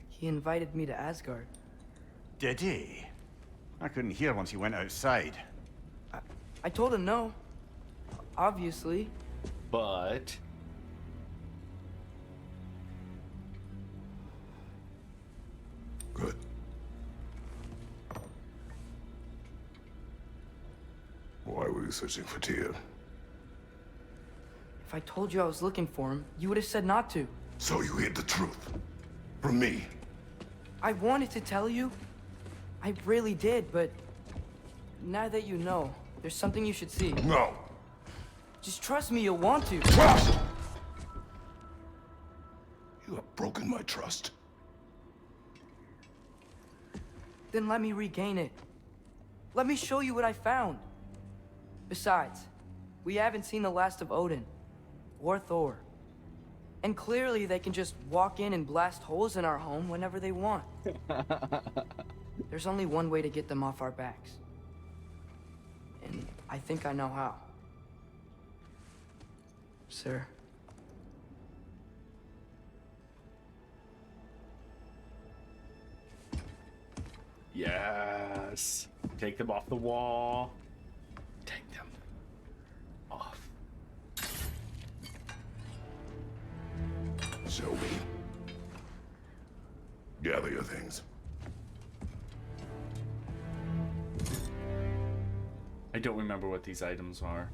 he invited me to Asgard. Did he? I couldn't hear once he went outside. I told him no. Obviously. But Good. Why were you searching for Tyr? If I told you I was looking for him, you would have said not to. So you hid the truth from me. I wanted to tell you. I really did, but now that you know, there's something you should see. No. Just trust me, you'll want to. Trust! You have broken my trust. Then let me regain it. Let me show you what I found. Besides, we haven't seen the last of Odin. Or Thor. And clearly they can just walk in and blast holes in our home whenever they want. There's only one way to get them off our backs. And I think I know how. Sir. Yes. Take them off the wall. Take them off. Shall we? Gather your things. I don't remember what these items are.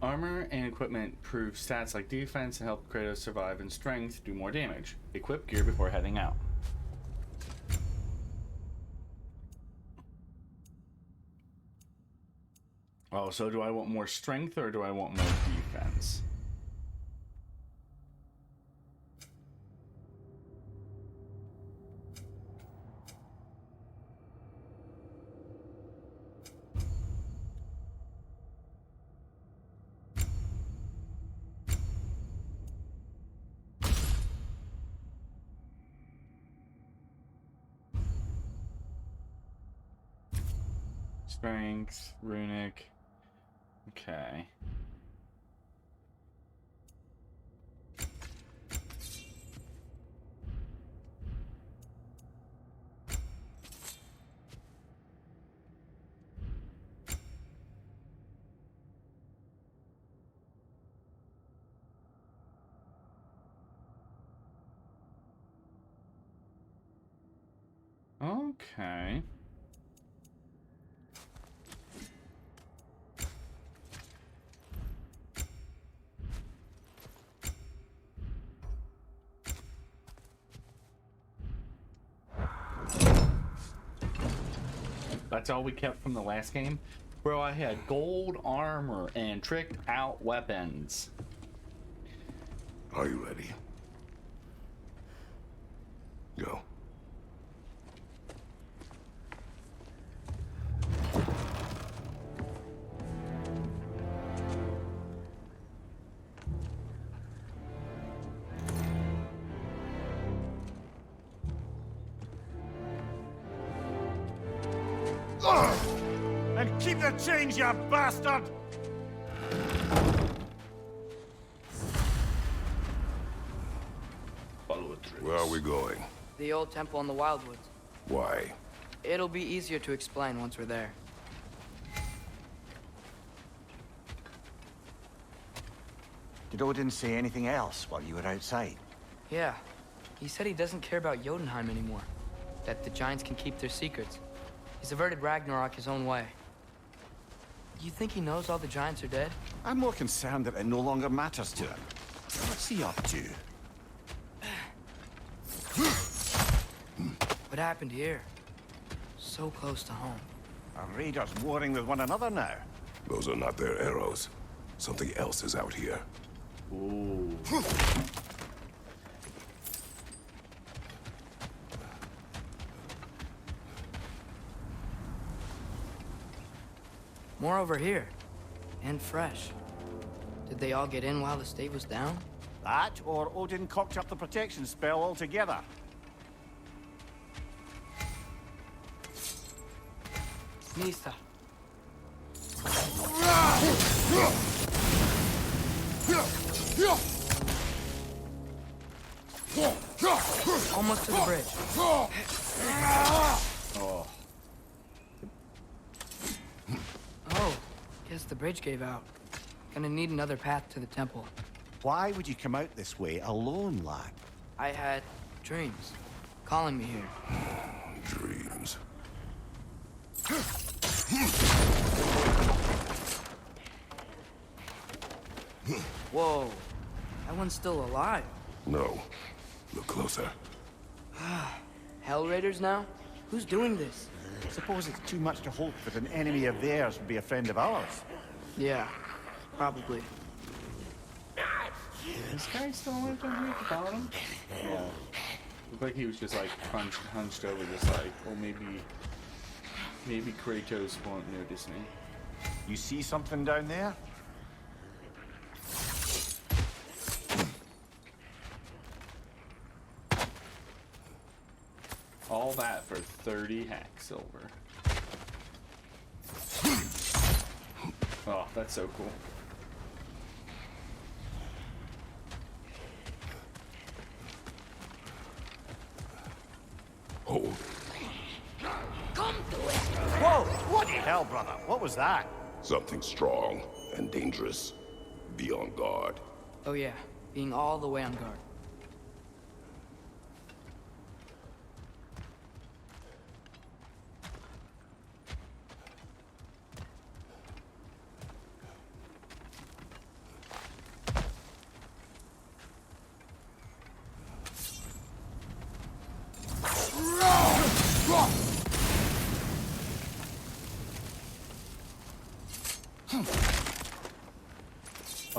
Armor and equipment improve stats like defense and help Kratos survive, and strength do more damage. Equip gear before heading out. Oh, so do I want more strength or do I want more defense? Strength, runic. Okay. Okay. That's all we kept from the last game? Bro, I had gold armor and tricked out weapons. Are you ready? Go. And keep the change, you bastard! Follow it through. Where are we going? The old temple in the Wildwoods. Why? It'll be easier to explain once we're there. Did Odin say anything else while you were outside? Yeah. He said he doesn't care about Jotunheim anymore. That the giants can keep their secrets. He's averted Ragnarok his own way. You think he knows all the giants are dead? I'm more concerned that it no longer matters to him. What's he up to? What happened here? So close to home. Our raiders warring with one another now. Those are not their arrows. Something else is out here. Ooh. More over here. And fresh. Did they all get in while the stave was down? That, or Odin cocked up the protection spell altogether. Mista. Almost to the bridge. Oh. Oh, guess the bridge gave out. Gonna need another path to the temple. Why would you come out this way alone, lad? I had dreams calling me here. Dreams. Whoa, that one's still alive. No. Look closer. Hell Raiders now? Who's doing this? Suppose it's too much to hope that an enemy of theirs would be a friend of ours. Yeah, probably. This guy still lived underneath the bottom? Yeah. Looked like he was just like hunched over, just like, well, maybe Kratos won't notice me. You see something down there? All that for 30 hack silver. Oh, that's so cool. Hold. Whoa! Bloody hell, brother! What was that? Something strong and dangerous. Be on guard. Oh yeah, being all the way on guard.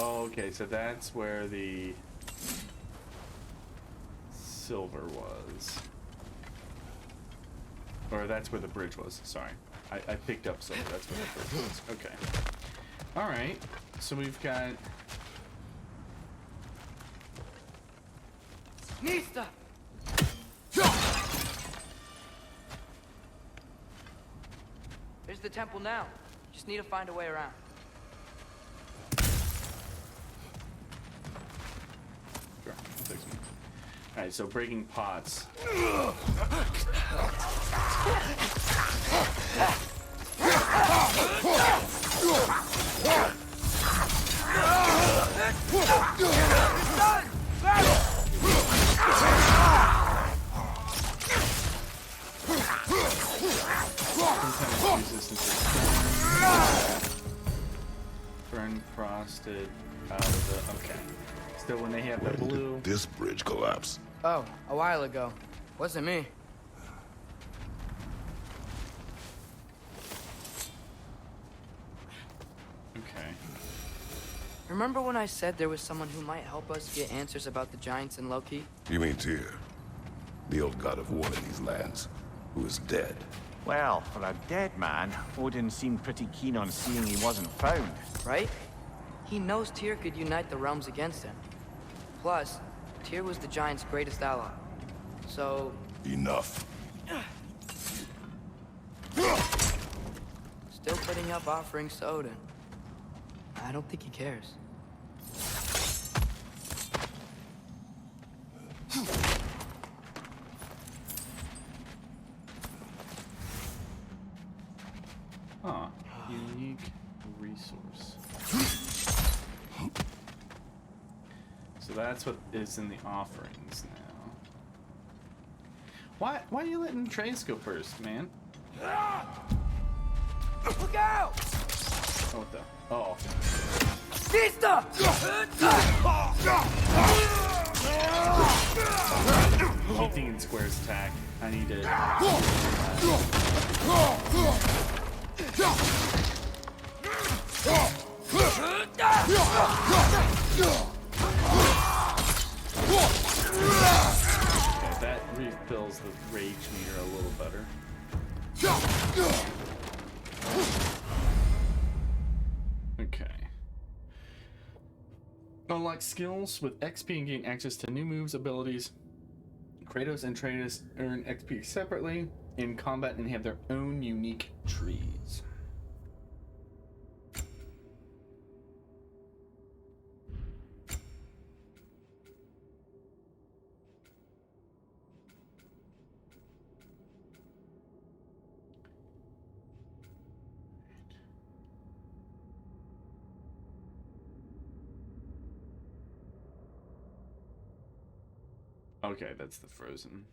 Okay, so that's where the silver was. Or that's where the bridge was, sorry. I picked up silver, that's where the bridge was. Okay. Alright, so we've got... Nista! There's the temple now. Just need to find a way around. Sure, I'll fix them. Alright, so breaking pots. Burn frosted out of the... Okay. Still, when they have the When blue... did this bridge collapse? Oh, a while ago. Wasn't me. Okay. Remember when I said there was someone who might help us get answers about the giants and Loki? You mean Tyr, the old god of war in these lands, who is dead? Well, for a dead man, Odin seemed pretty keen on seeing he wasn't found. Right? He knows Tyr could unite the realms against him. Plus, Tyr was the giant's greatest ally. So... Enough. Still putting up offerings to Odin. I don't think he cares. Huh. Unique resource. So that's what is in the offerings now. Why are you letting Trace go first, man? Look out! Oh, what the? Oh. Nista! Keeping in squares attack. I need to... Okay, that refills the rage meter a little better. Okay. Unlock skills with XP and gain access to new moves, abilities. Kratos and Atreus earn XP separately in combat and have their own unique trees. Okay, that's the frozen.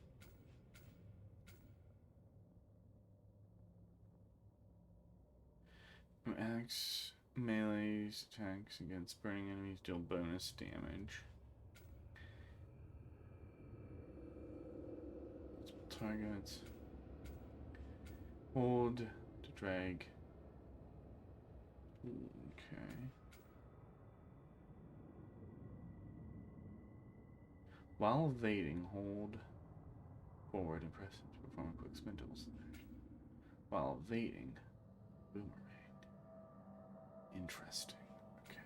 Axe melee attacks against burning enemies deal bonus damage. targets. Hold to drag. Okay. While evading, hold forward and press to perform a quick spin double slash. While evading, boomerang. Interesting. Okay.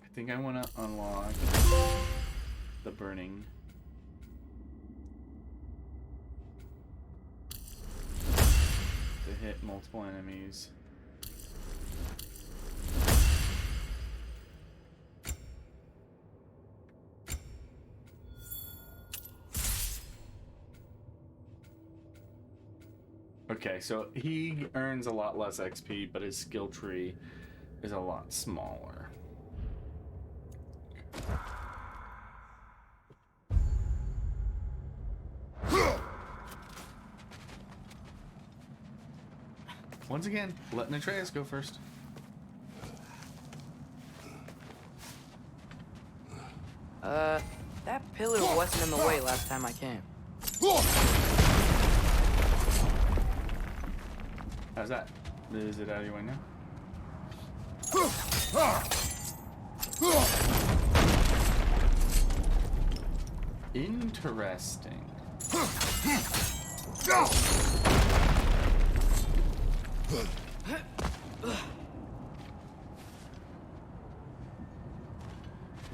I think I want to unlock the burning. To hit multiple enemies. Okay, so he earns a lot less XP, but his skill tree is a lot smaller. Once again, letting Atreus go first. That pillar wasn't in the way last time I came. How's that? Is it out of your way now? Interesting.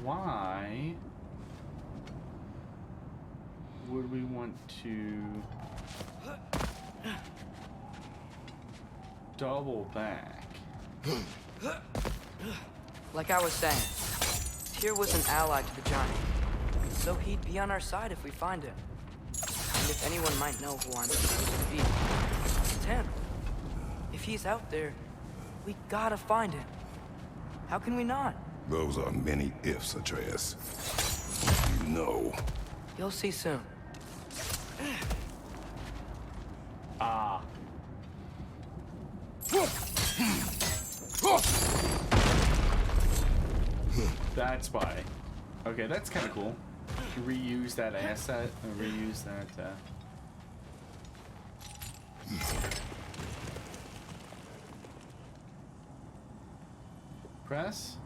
Why would we want to double back? Like I was saying, Tyr was an ally to the giant, so he'd be on our side if we find him. And if anyone might know who I'm supposed to be, it's him. If he's out there, we gotta find him. How can we not? Those are many ifs, Atreus. You know. You'll see soon. Ah. That's why. Okay, that's kind of cool. Reuse that asset and reuse that. Press.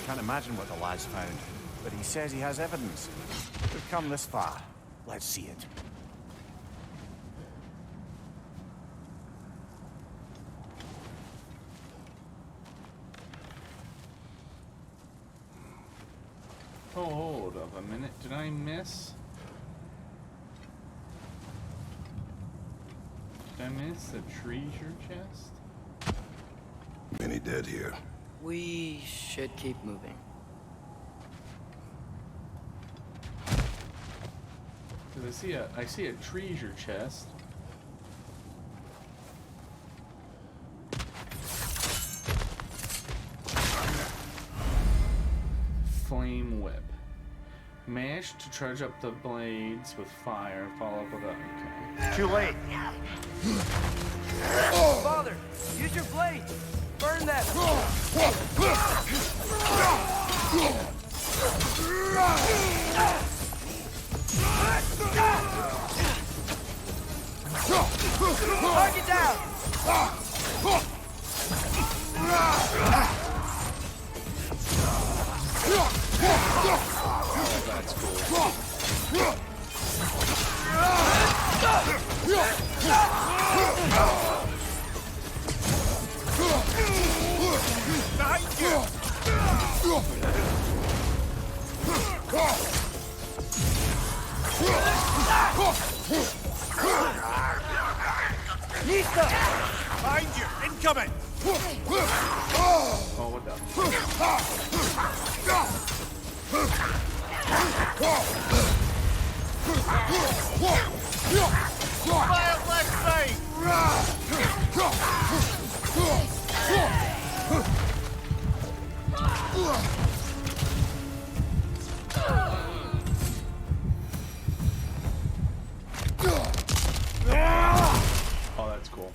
Can't imagine what the lad's found, but he says he has evidence. We've come this far. Let's see it. Oh, hold up a minute. Did I miss? Did I miss the treasure chest? Many dead here. We should keep moving. Cause I see a treasure chest. Flame whip. Mash to charge up the blades with fire. Follow up with a. Okay. Too late. Father, use your blade. Burn that. Target down. Oh, that's cool. Nista! Behind you! Incoming! Oh, what the? Fire left side! Oh, that's cool.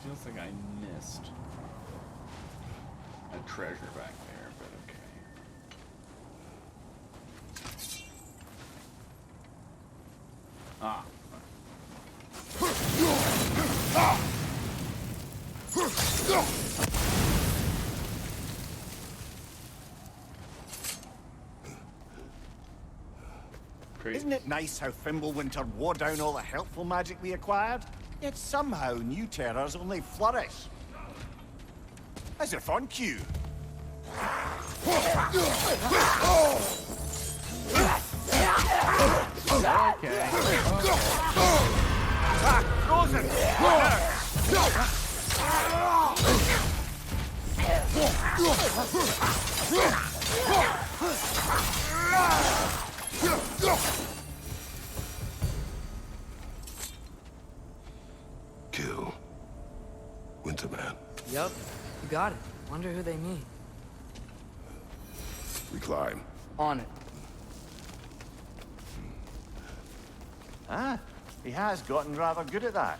Feels like I missed a treasure back there, but okay. Ah. Great. Isn't it nice how Fimbulwinter wore down all the helpful magic we acquired? Yet somehow new terrors only flourish. As if on cue. Okay. Ah, frozen! Kill Winterman. Yup, you got it. Wonder who they mean. We climb. On it. Ah, he has gotten rather good at that.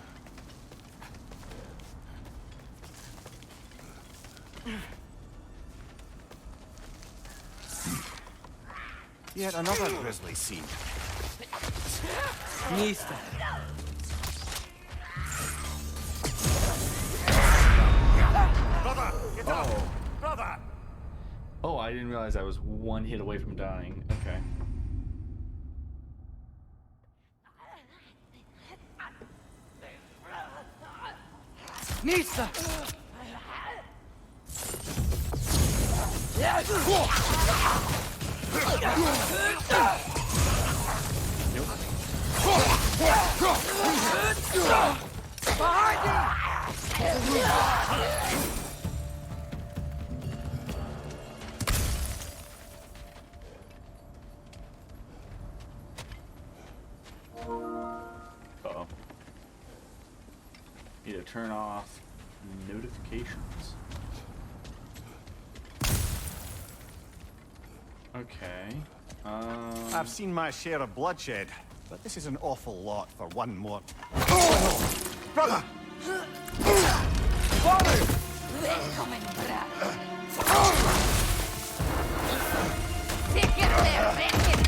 Yet another grisly scene. Nista. Brother, get up! Oh. Brother! Oh, I didn't realize I was one hit away from dying. Okay. Nista! Uh-oh. Need to turn off notifications. Okay. I've seen my share of bloodshed, but this is an awful lot for one more. Brother! Willkommen, brother. Take it there, Rankin.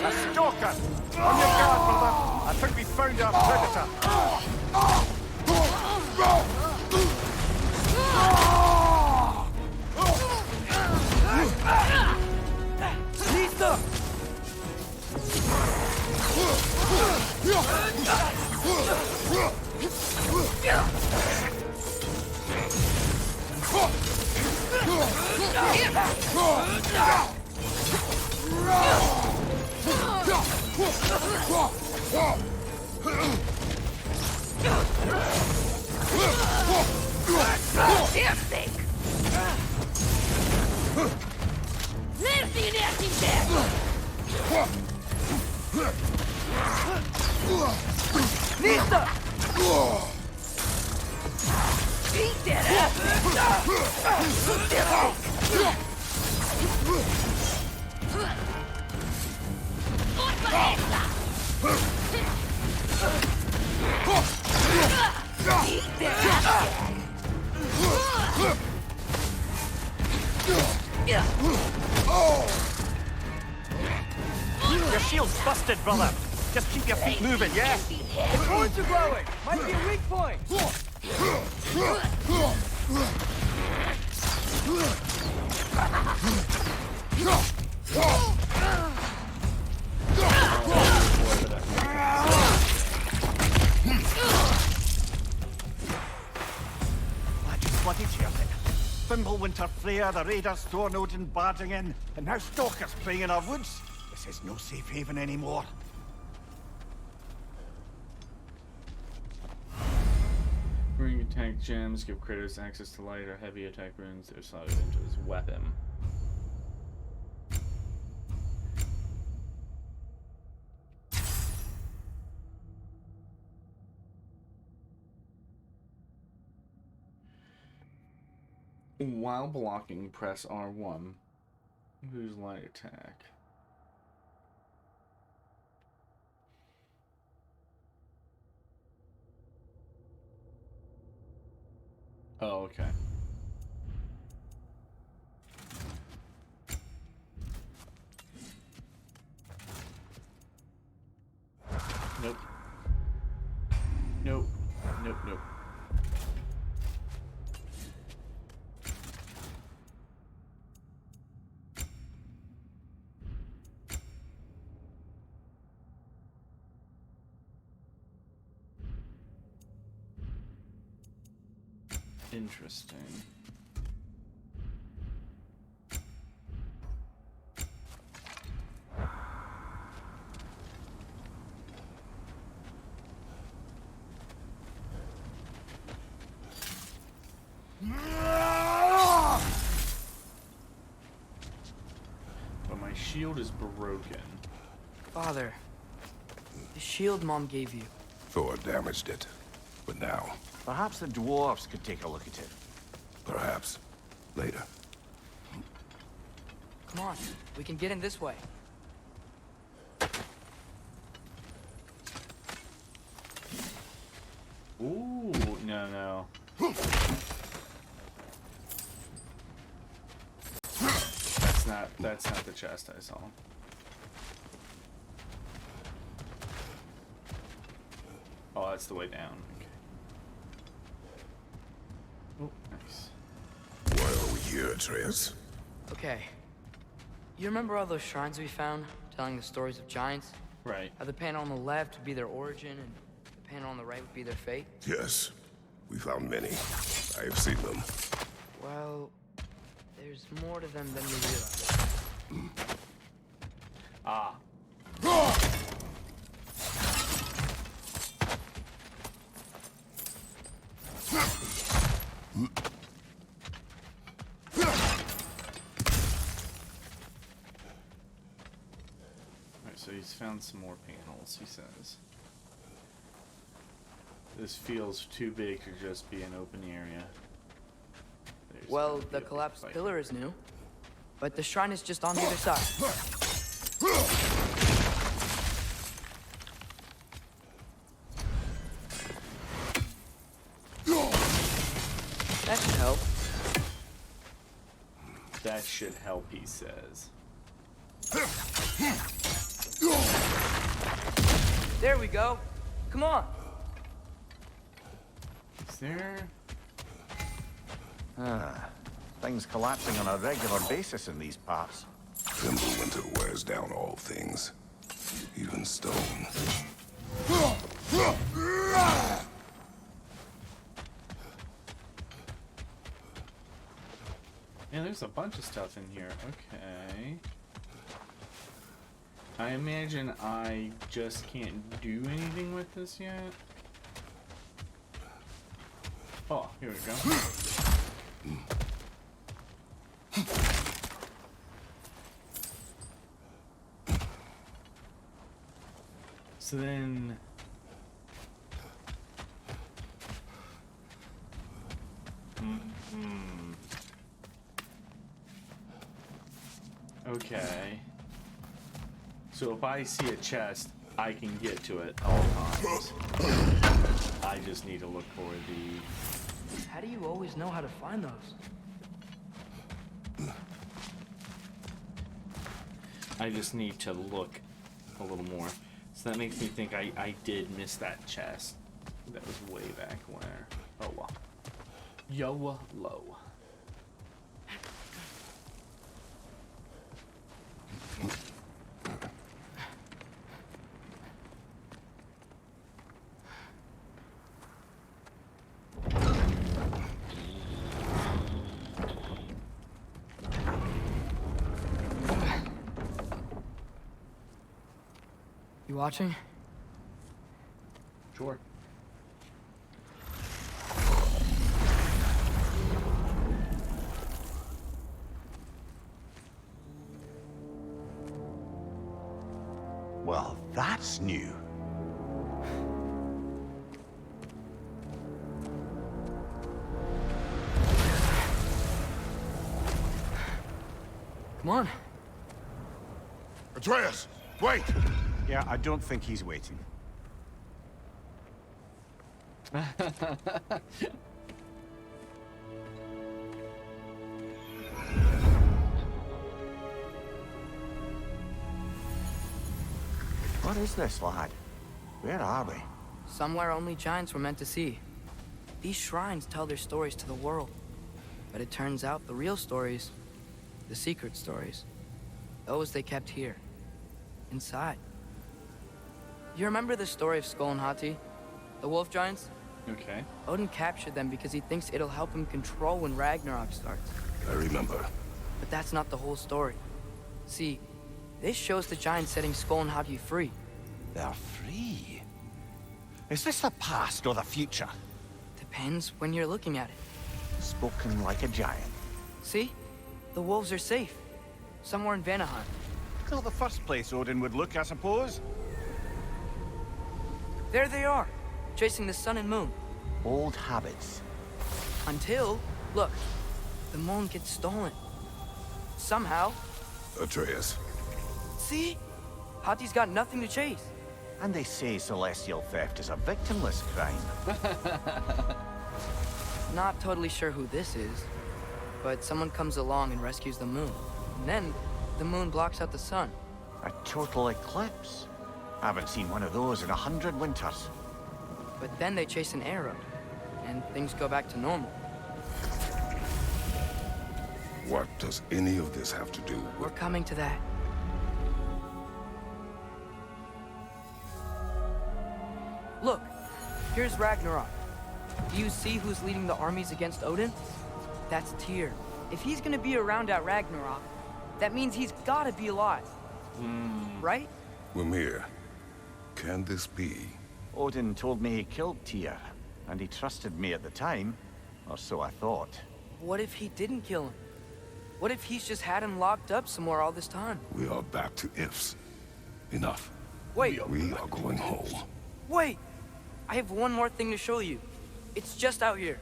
A stalker! On your guard, brother! I think we found our predator. Nista! Dear sake. Leave the nasty death. Nista! Eat that Your shield's busted, brother. Just keep your feet moving, yeah? The cords are glowing! Might be a weak point! Bloody Chilton. Fimbulwinter Freya, the raiders, Thornod and barging in, and now stalkers preying in our woods. This is no safe haven anymore. Tank gems give Kratos access to light or heavy attack runes that are slotted into his weapon. While blocking, press R1. Who's light attack? Oh, okay. Nope. Nope. Nope, nope. Interesting. But my shield is broken. Father, the shield Mom gave you. Thor damaged it. But now, Perhaps the dwarves could take a look at it. perhaps, later. Come on, we can get in this way. Ooh, no. That's not the chest I saw. Oh, that's the way down. Okay. Oh, nice. Why are we here, Atreus? Okay. You remember all those shrines we found, telling the stories of giants? Right. How the panel on the left would be their origin, and the panel on the right would be their fate? Yes. We found many. I have seen them. Well, there's more to them than you realize. Ah. Alright, so he's found some more panels, he says. This feels too big to just be an open area. There's Well, gotta be the a big collapsed fight. pillar is new, but the shrine is just on the other side. That should help. That should help, he says. There we go. Come on. Is there... Things collapsing on a regular basis in these parts. Fimbulwinter wears down all things, even stone. Yeah, there's a bunch of stuff in here. Okay. I imagine I just can't do anything with this yet. Oh, here we go. So then... Okay. So if I see a chest, I can get to it all times. I just need to look for the... How do you always know how to find those? I just need to look a little more. So that makes me think I did miss that chest. That was way back where. Oh well. YOLO. You watching? Sure. Well, that's new. Come on. Atreus, wait! Yeah, I don't think he's waiting. What is this, lad? Where are we? Somewhere only giants were meant to see. These shrines tell their stories to the world. But it turns out the real stories, the secret stories, those they kept here, inside. You remember the story of Skull and Hati, the wolf giants? Okay. Odin captured them because he thinks it'll help him control when Ragnarok starts. I remember. But that's not the whole story. See, this shows the giants setting Skull and Hati free. They're free. Is this the past or the future? Depends when you're looking at it. Spoken like a giant. See? The wolves are safe. Somewhere in Vanaheim. Still the first place Odin would look, I suppose. There they are, chasing the sun and moon. Old habits. Until, look, the moon gets stolen. Somehow. Atreus. See? Hati's got nothing to chase. And they say celestial theft is a victimless crime. Not totally sure who this is, but someone comes along and rescues the moon. And then, the moon blocks out the sun. A total eclipse. I haven't seen one of those in 100 winters. But then they chase an arrow, and things go back to normal. What does any of this have to do We're with... coming to that. Look, here's Ragnarok. Do you see who's leading the armies against Odin? That's Tyr. If he's gonna be around at Ragnarok, that means he's gotta be alive. Right? Mimir, can this be? Odin told me he killed Tyr, and he trusted me at the time, or so I thought. What if he didn't kill him? What if he's just had him locked up somewhere all this time? We are back to ifs. Enough. Wait, We are going home. wait! I have one more thing to show you. It's just out here.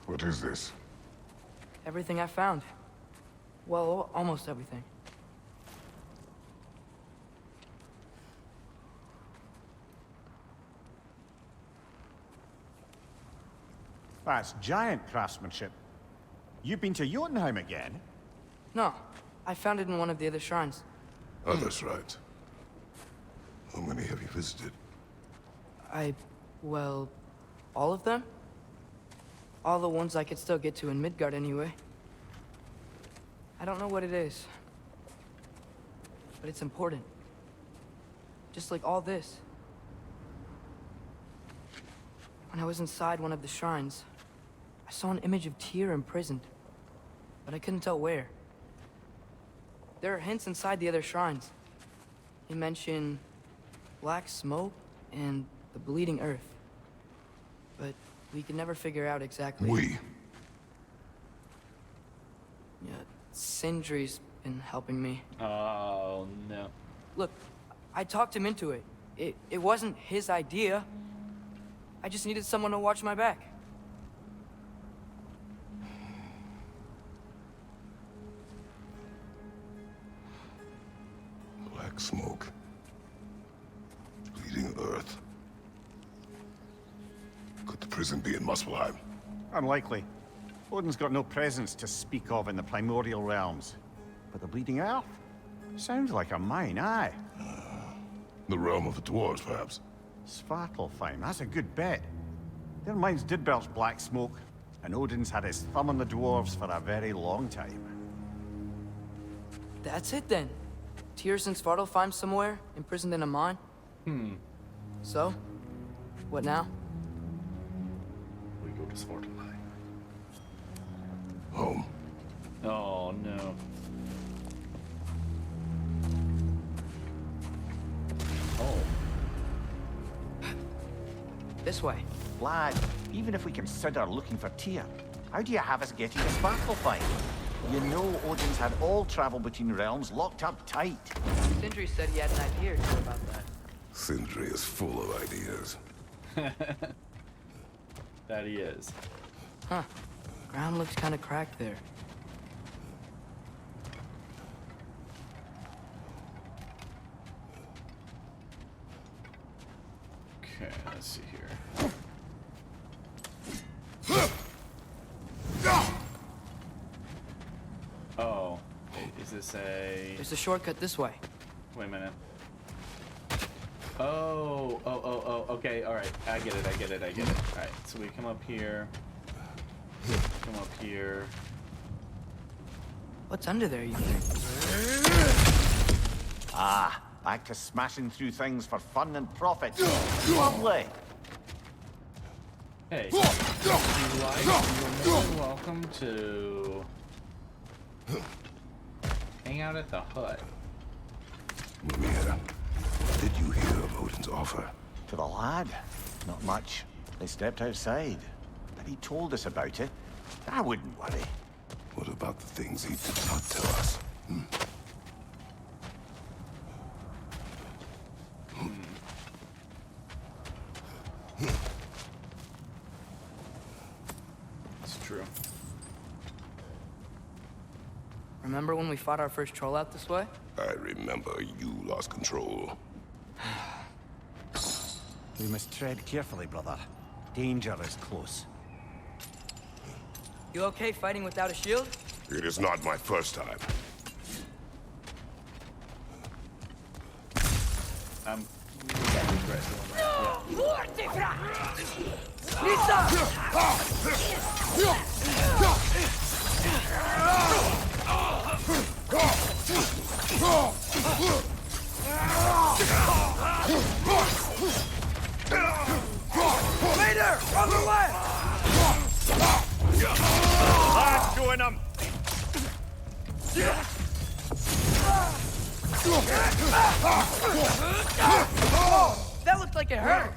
What is this? Everything I found. Well, almost everything. That's giant craftsmanship. You've been to Jotunheim again? No, I found it in one of the other shrines. Oh, that's right. How many have you visited? Well, all of them? All the ones I could still get to in Midgard anyway. I don't know what it is. But it's important. Just like all this. When I was inside one of the shrines, I saw an image of Tyr imprisoned. But I couldn't tell where. There are hints inside the other shrines. They mention black smoke and the bleeding earth. But we could never figure out exactly. We. Yeah, Sindri's been helping me. Oh, no. Look, I talked him into it. It wasn't his idea. I just needed someone to watch my back. Black smoke. Bleeding earth. Could the prison be in Muspelheim? Unlikely. Odin's got no presence to speak of in the primordial realms. But the Bleeding Earth? Sounds like a mine, aye. The realm of the dwarves, perhaps? Svartalfheim, that's a good bet. Their mines did belch black smoke, and Odin's had his thumb on the dwarves for a very long time. That's it then. Tyr's in Svartalfheim somewhere, imprisoned in a mine. So, what now? We go to Svartalfheim. Home. Oh, no. This way. Lad, even if we consider looking for Tyr, how do you have us getting a sparkle find? You know Odin's had all travel between realms locked up tight. Sindri said he had an idea or two about that. Sindri is full of ideas. That he is. Huh. Ground looks kind of cracked there. Okay, let's see here. Oh, is this a... There's a shortcut this way. Wait a minute. Oh, okay, alright. I get it. Alright, so we come up here. Come up here. What's under there, you think? Ah, back to smashing through things for fun and profit. Lovely. Hey, if you like, you're more than welcome to hang out at the hut. Mimir, did you hear of Odin's offer? To the lad? Not much. They stepped outside. But he told us about it. I wouldn't worry. What about the things he did not tell us? It's true. Remember when we fought our first troll out this way? I remember you lost control. We must tread carefully, brother. Danger is close. You okay fighting without a shield? It is not my first time. Later! On the left! I'm doing them! That looked like it hurt!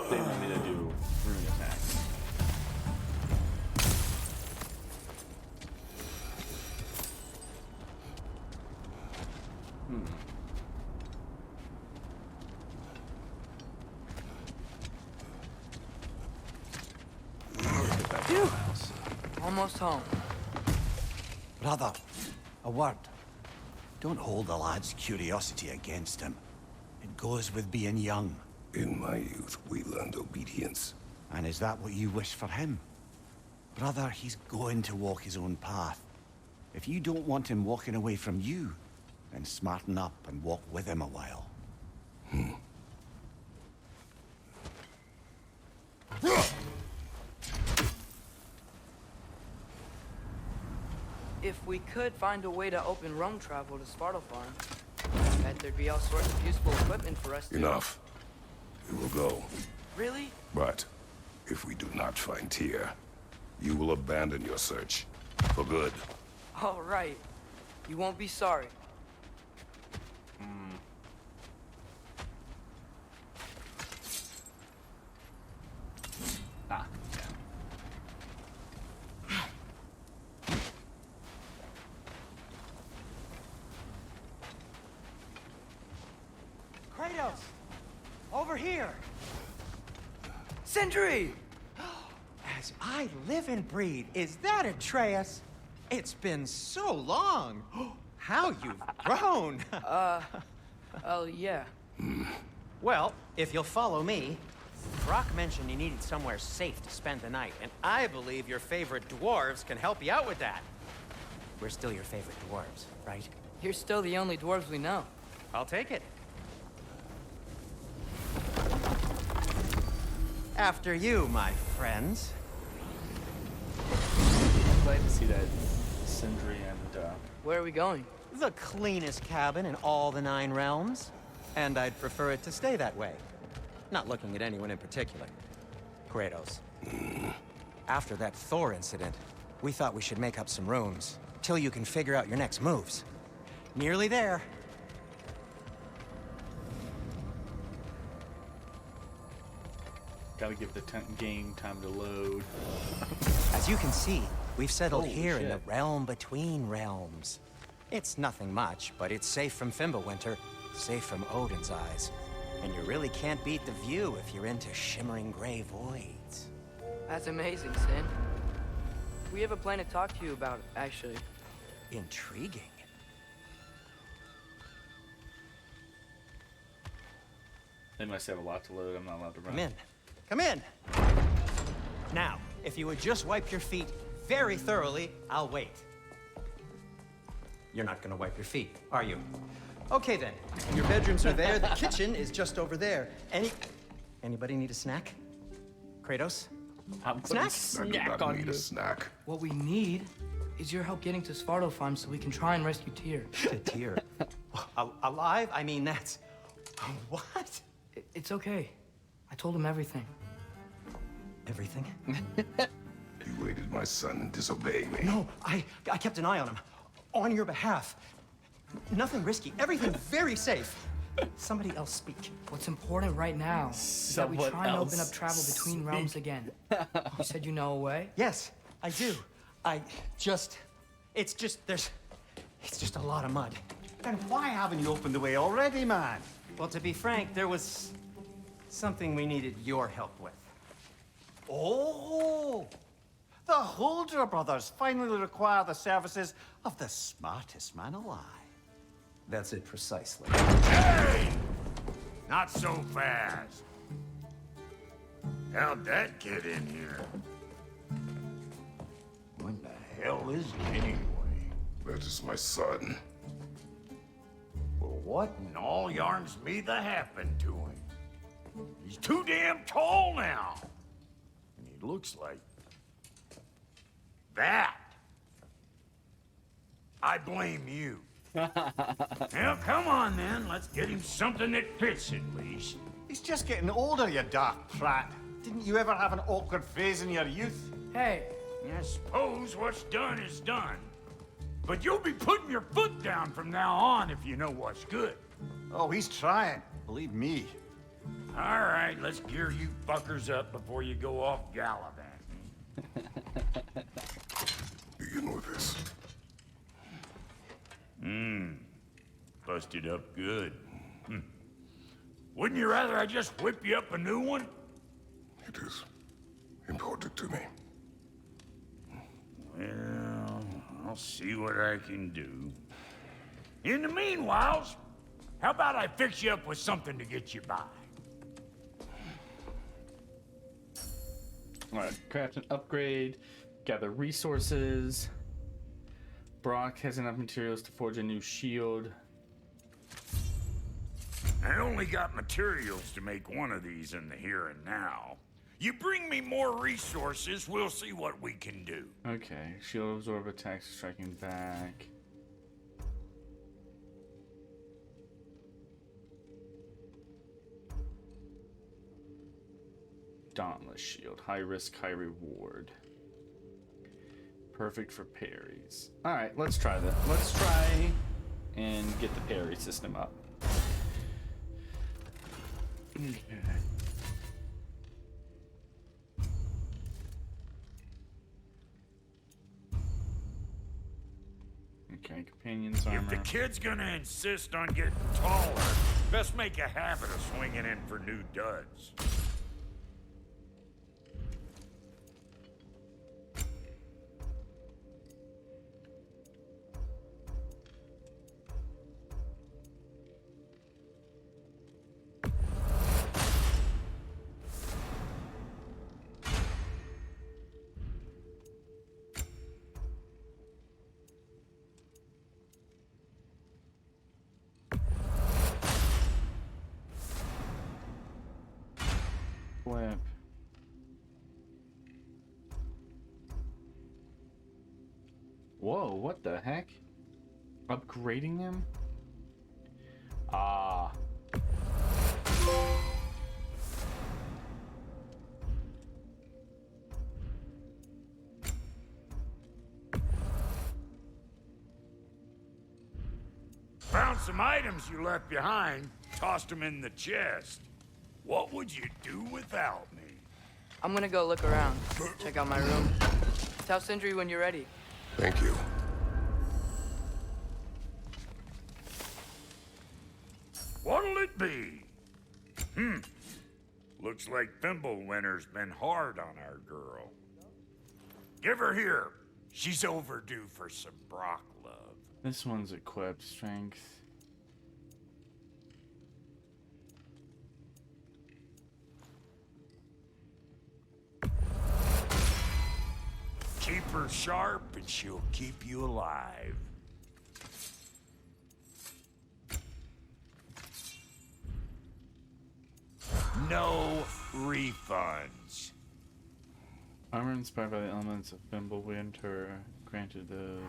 They want me to do rune attacks. Almost home. Brother, a word. Don't hold the lad's curiosity against him. It goes with being young. In my youth, we learned obedience. And is that what you wish for him? Brother, he's going to walk his own path. If you don't want him walking away from you, then smarten up and walk with him a while. If we could find a way to open roam travel to Svartalfheim, I bet there'd be all sorts of useful equipment for us to... Enough. We will go. Really? But if we do not find Tyr, you will abandon your search. For good. All right. You won't be sorry. Ah, Kratos! Over here! Sindri! As I live and breathe, is that Atreus? It's been so long. How you've grown. Oh, yeah. Well, if you'll follow me, Brock mentioned you needed somewhere safe to spend the night, and I believe your favorite dwarves can help you out with that. We're still your favorite dwarves, right? You're still the only dwarves we know. I'll take it. After you, my friends. glad to see that Sindri and, Where are we going? The cleanest cabin in all the 9 realms. And I'd prefer it to stay that way. Not looking at anyone in particular. Kratos. After that Thor incident, we thought we should make up some rooms, till you can figure out your next moves. Nearly there. Gotta give the game time to load. As you can see, we've settled Holy here in shit. the realm between realms. It's nothing much, but it's safe from Fimbulwinter, safe from Odin's eyes. And you really can't beat the view if you're into shimmering gray voids. That's amazing, Sin. We have a plan to talk to you about, actually. Intriguing. They must have a lot to load. I'm not allowed to run. Come in. Come in! Now, if you would just wipe your feet very thoroughly, I'll wait. You're not gonna wipe your feet, are you? Okay then. Your bedrooms are there. The kitchen is just over there. Anybody need a snack? Kratos? I'm Snack? I do not need a snack. What we need is your help getting to Svartalfheim so we can try and rescue Tyr. Tyr? Alive? I mean, that's... What? It's okay. I told him everything. Everything? You aided my son and disobeyed me. No, I kept an eye on him. On your behalf. Nothing risky. Everything very safe. Somebody else speak. What's important right now is that we Someone try and open else up travel between realms again. You said you know a way? Yes, I do. It's just a lot of mud. Then why haven't you opened the way already, man? Well, to be frank, there was something we needed your help with. Oh! The Holder brothers finally require the services of the smartest man alive. That's it precisely. Hey! Not so fast. How'd that get in here? When the hell is he anyway? That is my son. Well, what in all yarns me that happened to him? He's too damn tall now. And he looks like... that. I blame you. Well, come on then. Let's get him something that fits at least. He's just getting older, you dark prat. Didn't you ever have an awkward phase in your youth? Hey, I suppose what's done is done. But you'll be putting your foot down from now on if you know what's good. Oh, he's trying. Believe me. All right, let's gear you fuckers up before you go off gallivanting. Begin with this. Busted up good. Wouldn't you rather I just whip you up a new one? It is important to me. Well, I'll see what I can do. In the meanwhile, how about I fix you up with something to get you by? Alright, craft an upgrade, gather resources. Brock has enough materials to forge a new shield. I only got materials to make one of these in the here and now. You bring me more resources, we'll see what we can do. Okay, shield absorb attacks striking back. Dauntless shield, high risk, high reward. Perfect for parries. Alright, let's try that. Let's try and get the parry system up. Okay. Okay, companion's armor. If the kid's gonna insist on getting taller, best make a habit of swinging in for new duds. Whip. Whoa, what the heck? Upgrading them? Ah. some items you left behind. Tossed them in the chest. What would you do without me? I'm gonna go look around. Check out my room. Tell Sindri when you're ready. Thank you. What'll it be? Looks like Fimbulwinter's been hard on our girl. Give her here. She's overdue for some Brock love. This one's equipped strength. Keep her sharp and she'll keep you alive. No refunds. Armor inspired by the elements of Fimbulwinter. Granted those.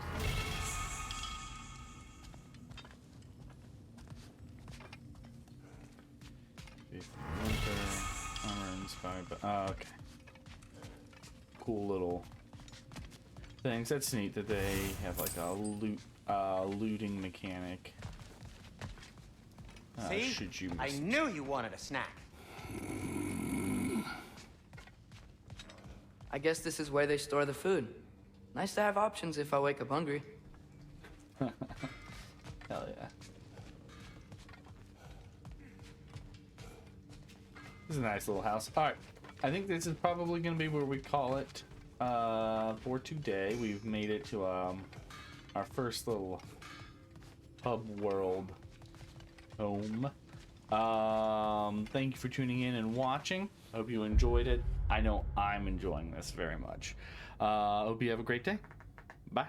Winter. Armor inspired by. Oh, okay. Cool little things. That's neat that they have like a looting mechanic. See? Should you I knew you wanted a snack. I guess this is where they store the food. Nice to have options if I wake up hungry. Hell yeah. This is a nice little house. Alright, I think this is probably going to be where we call it for today. We've made it to our first little hub world home. Thank you for tuning in and watching. I hope you enjoyed it. I know I'm enjoying this very much. Hope you have a great day. Bye.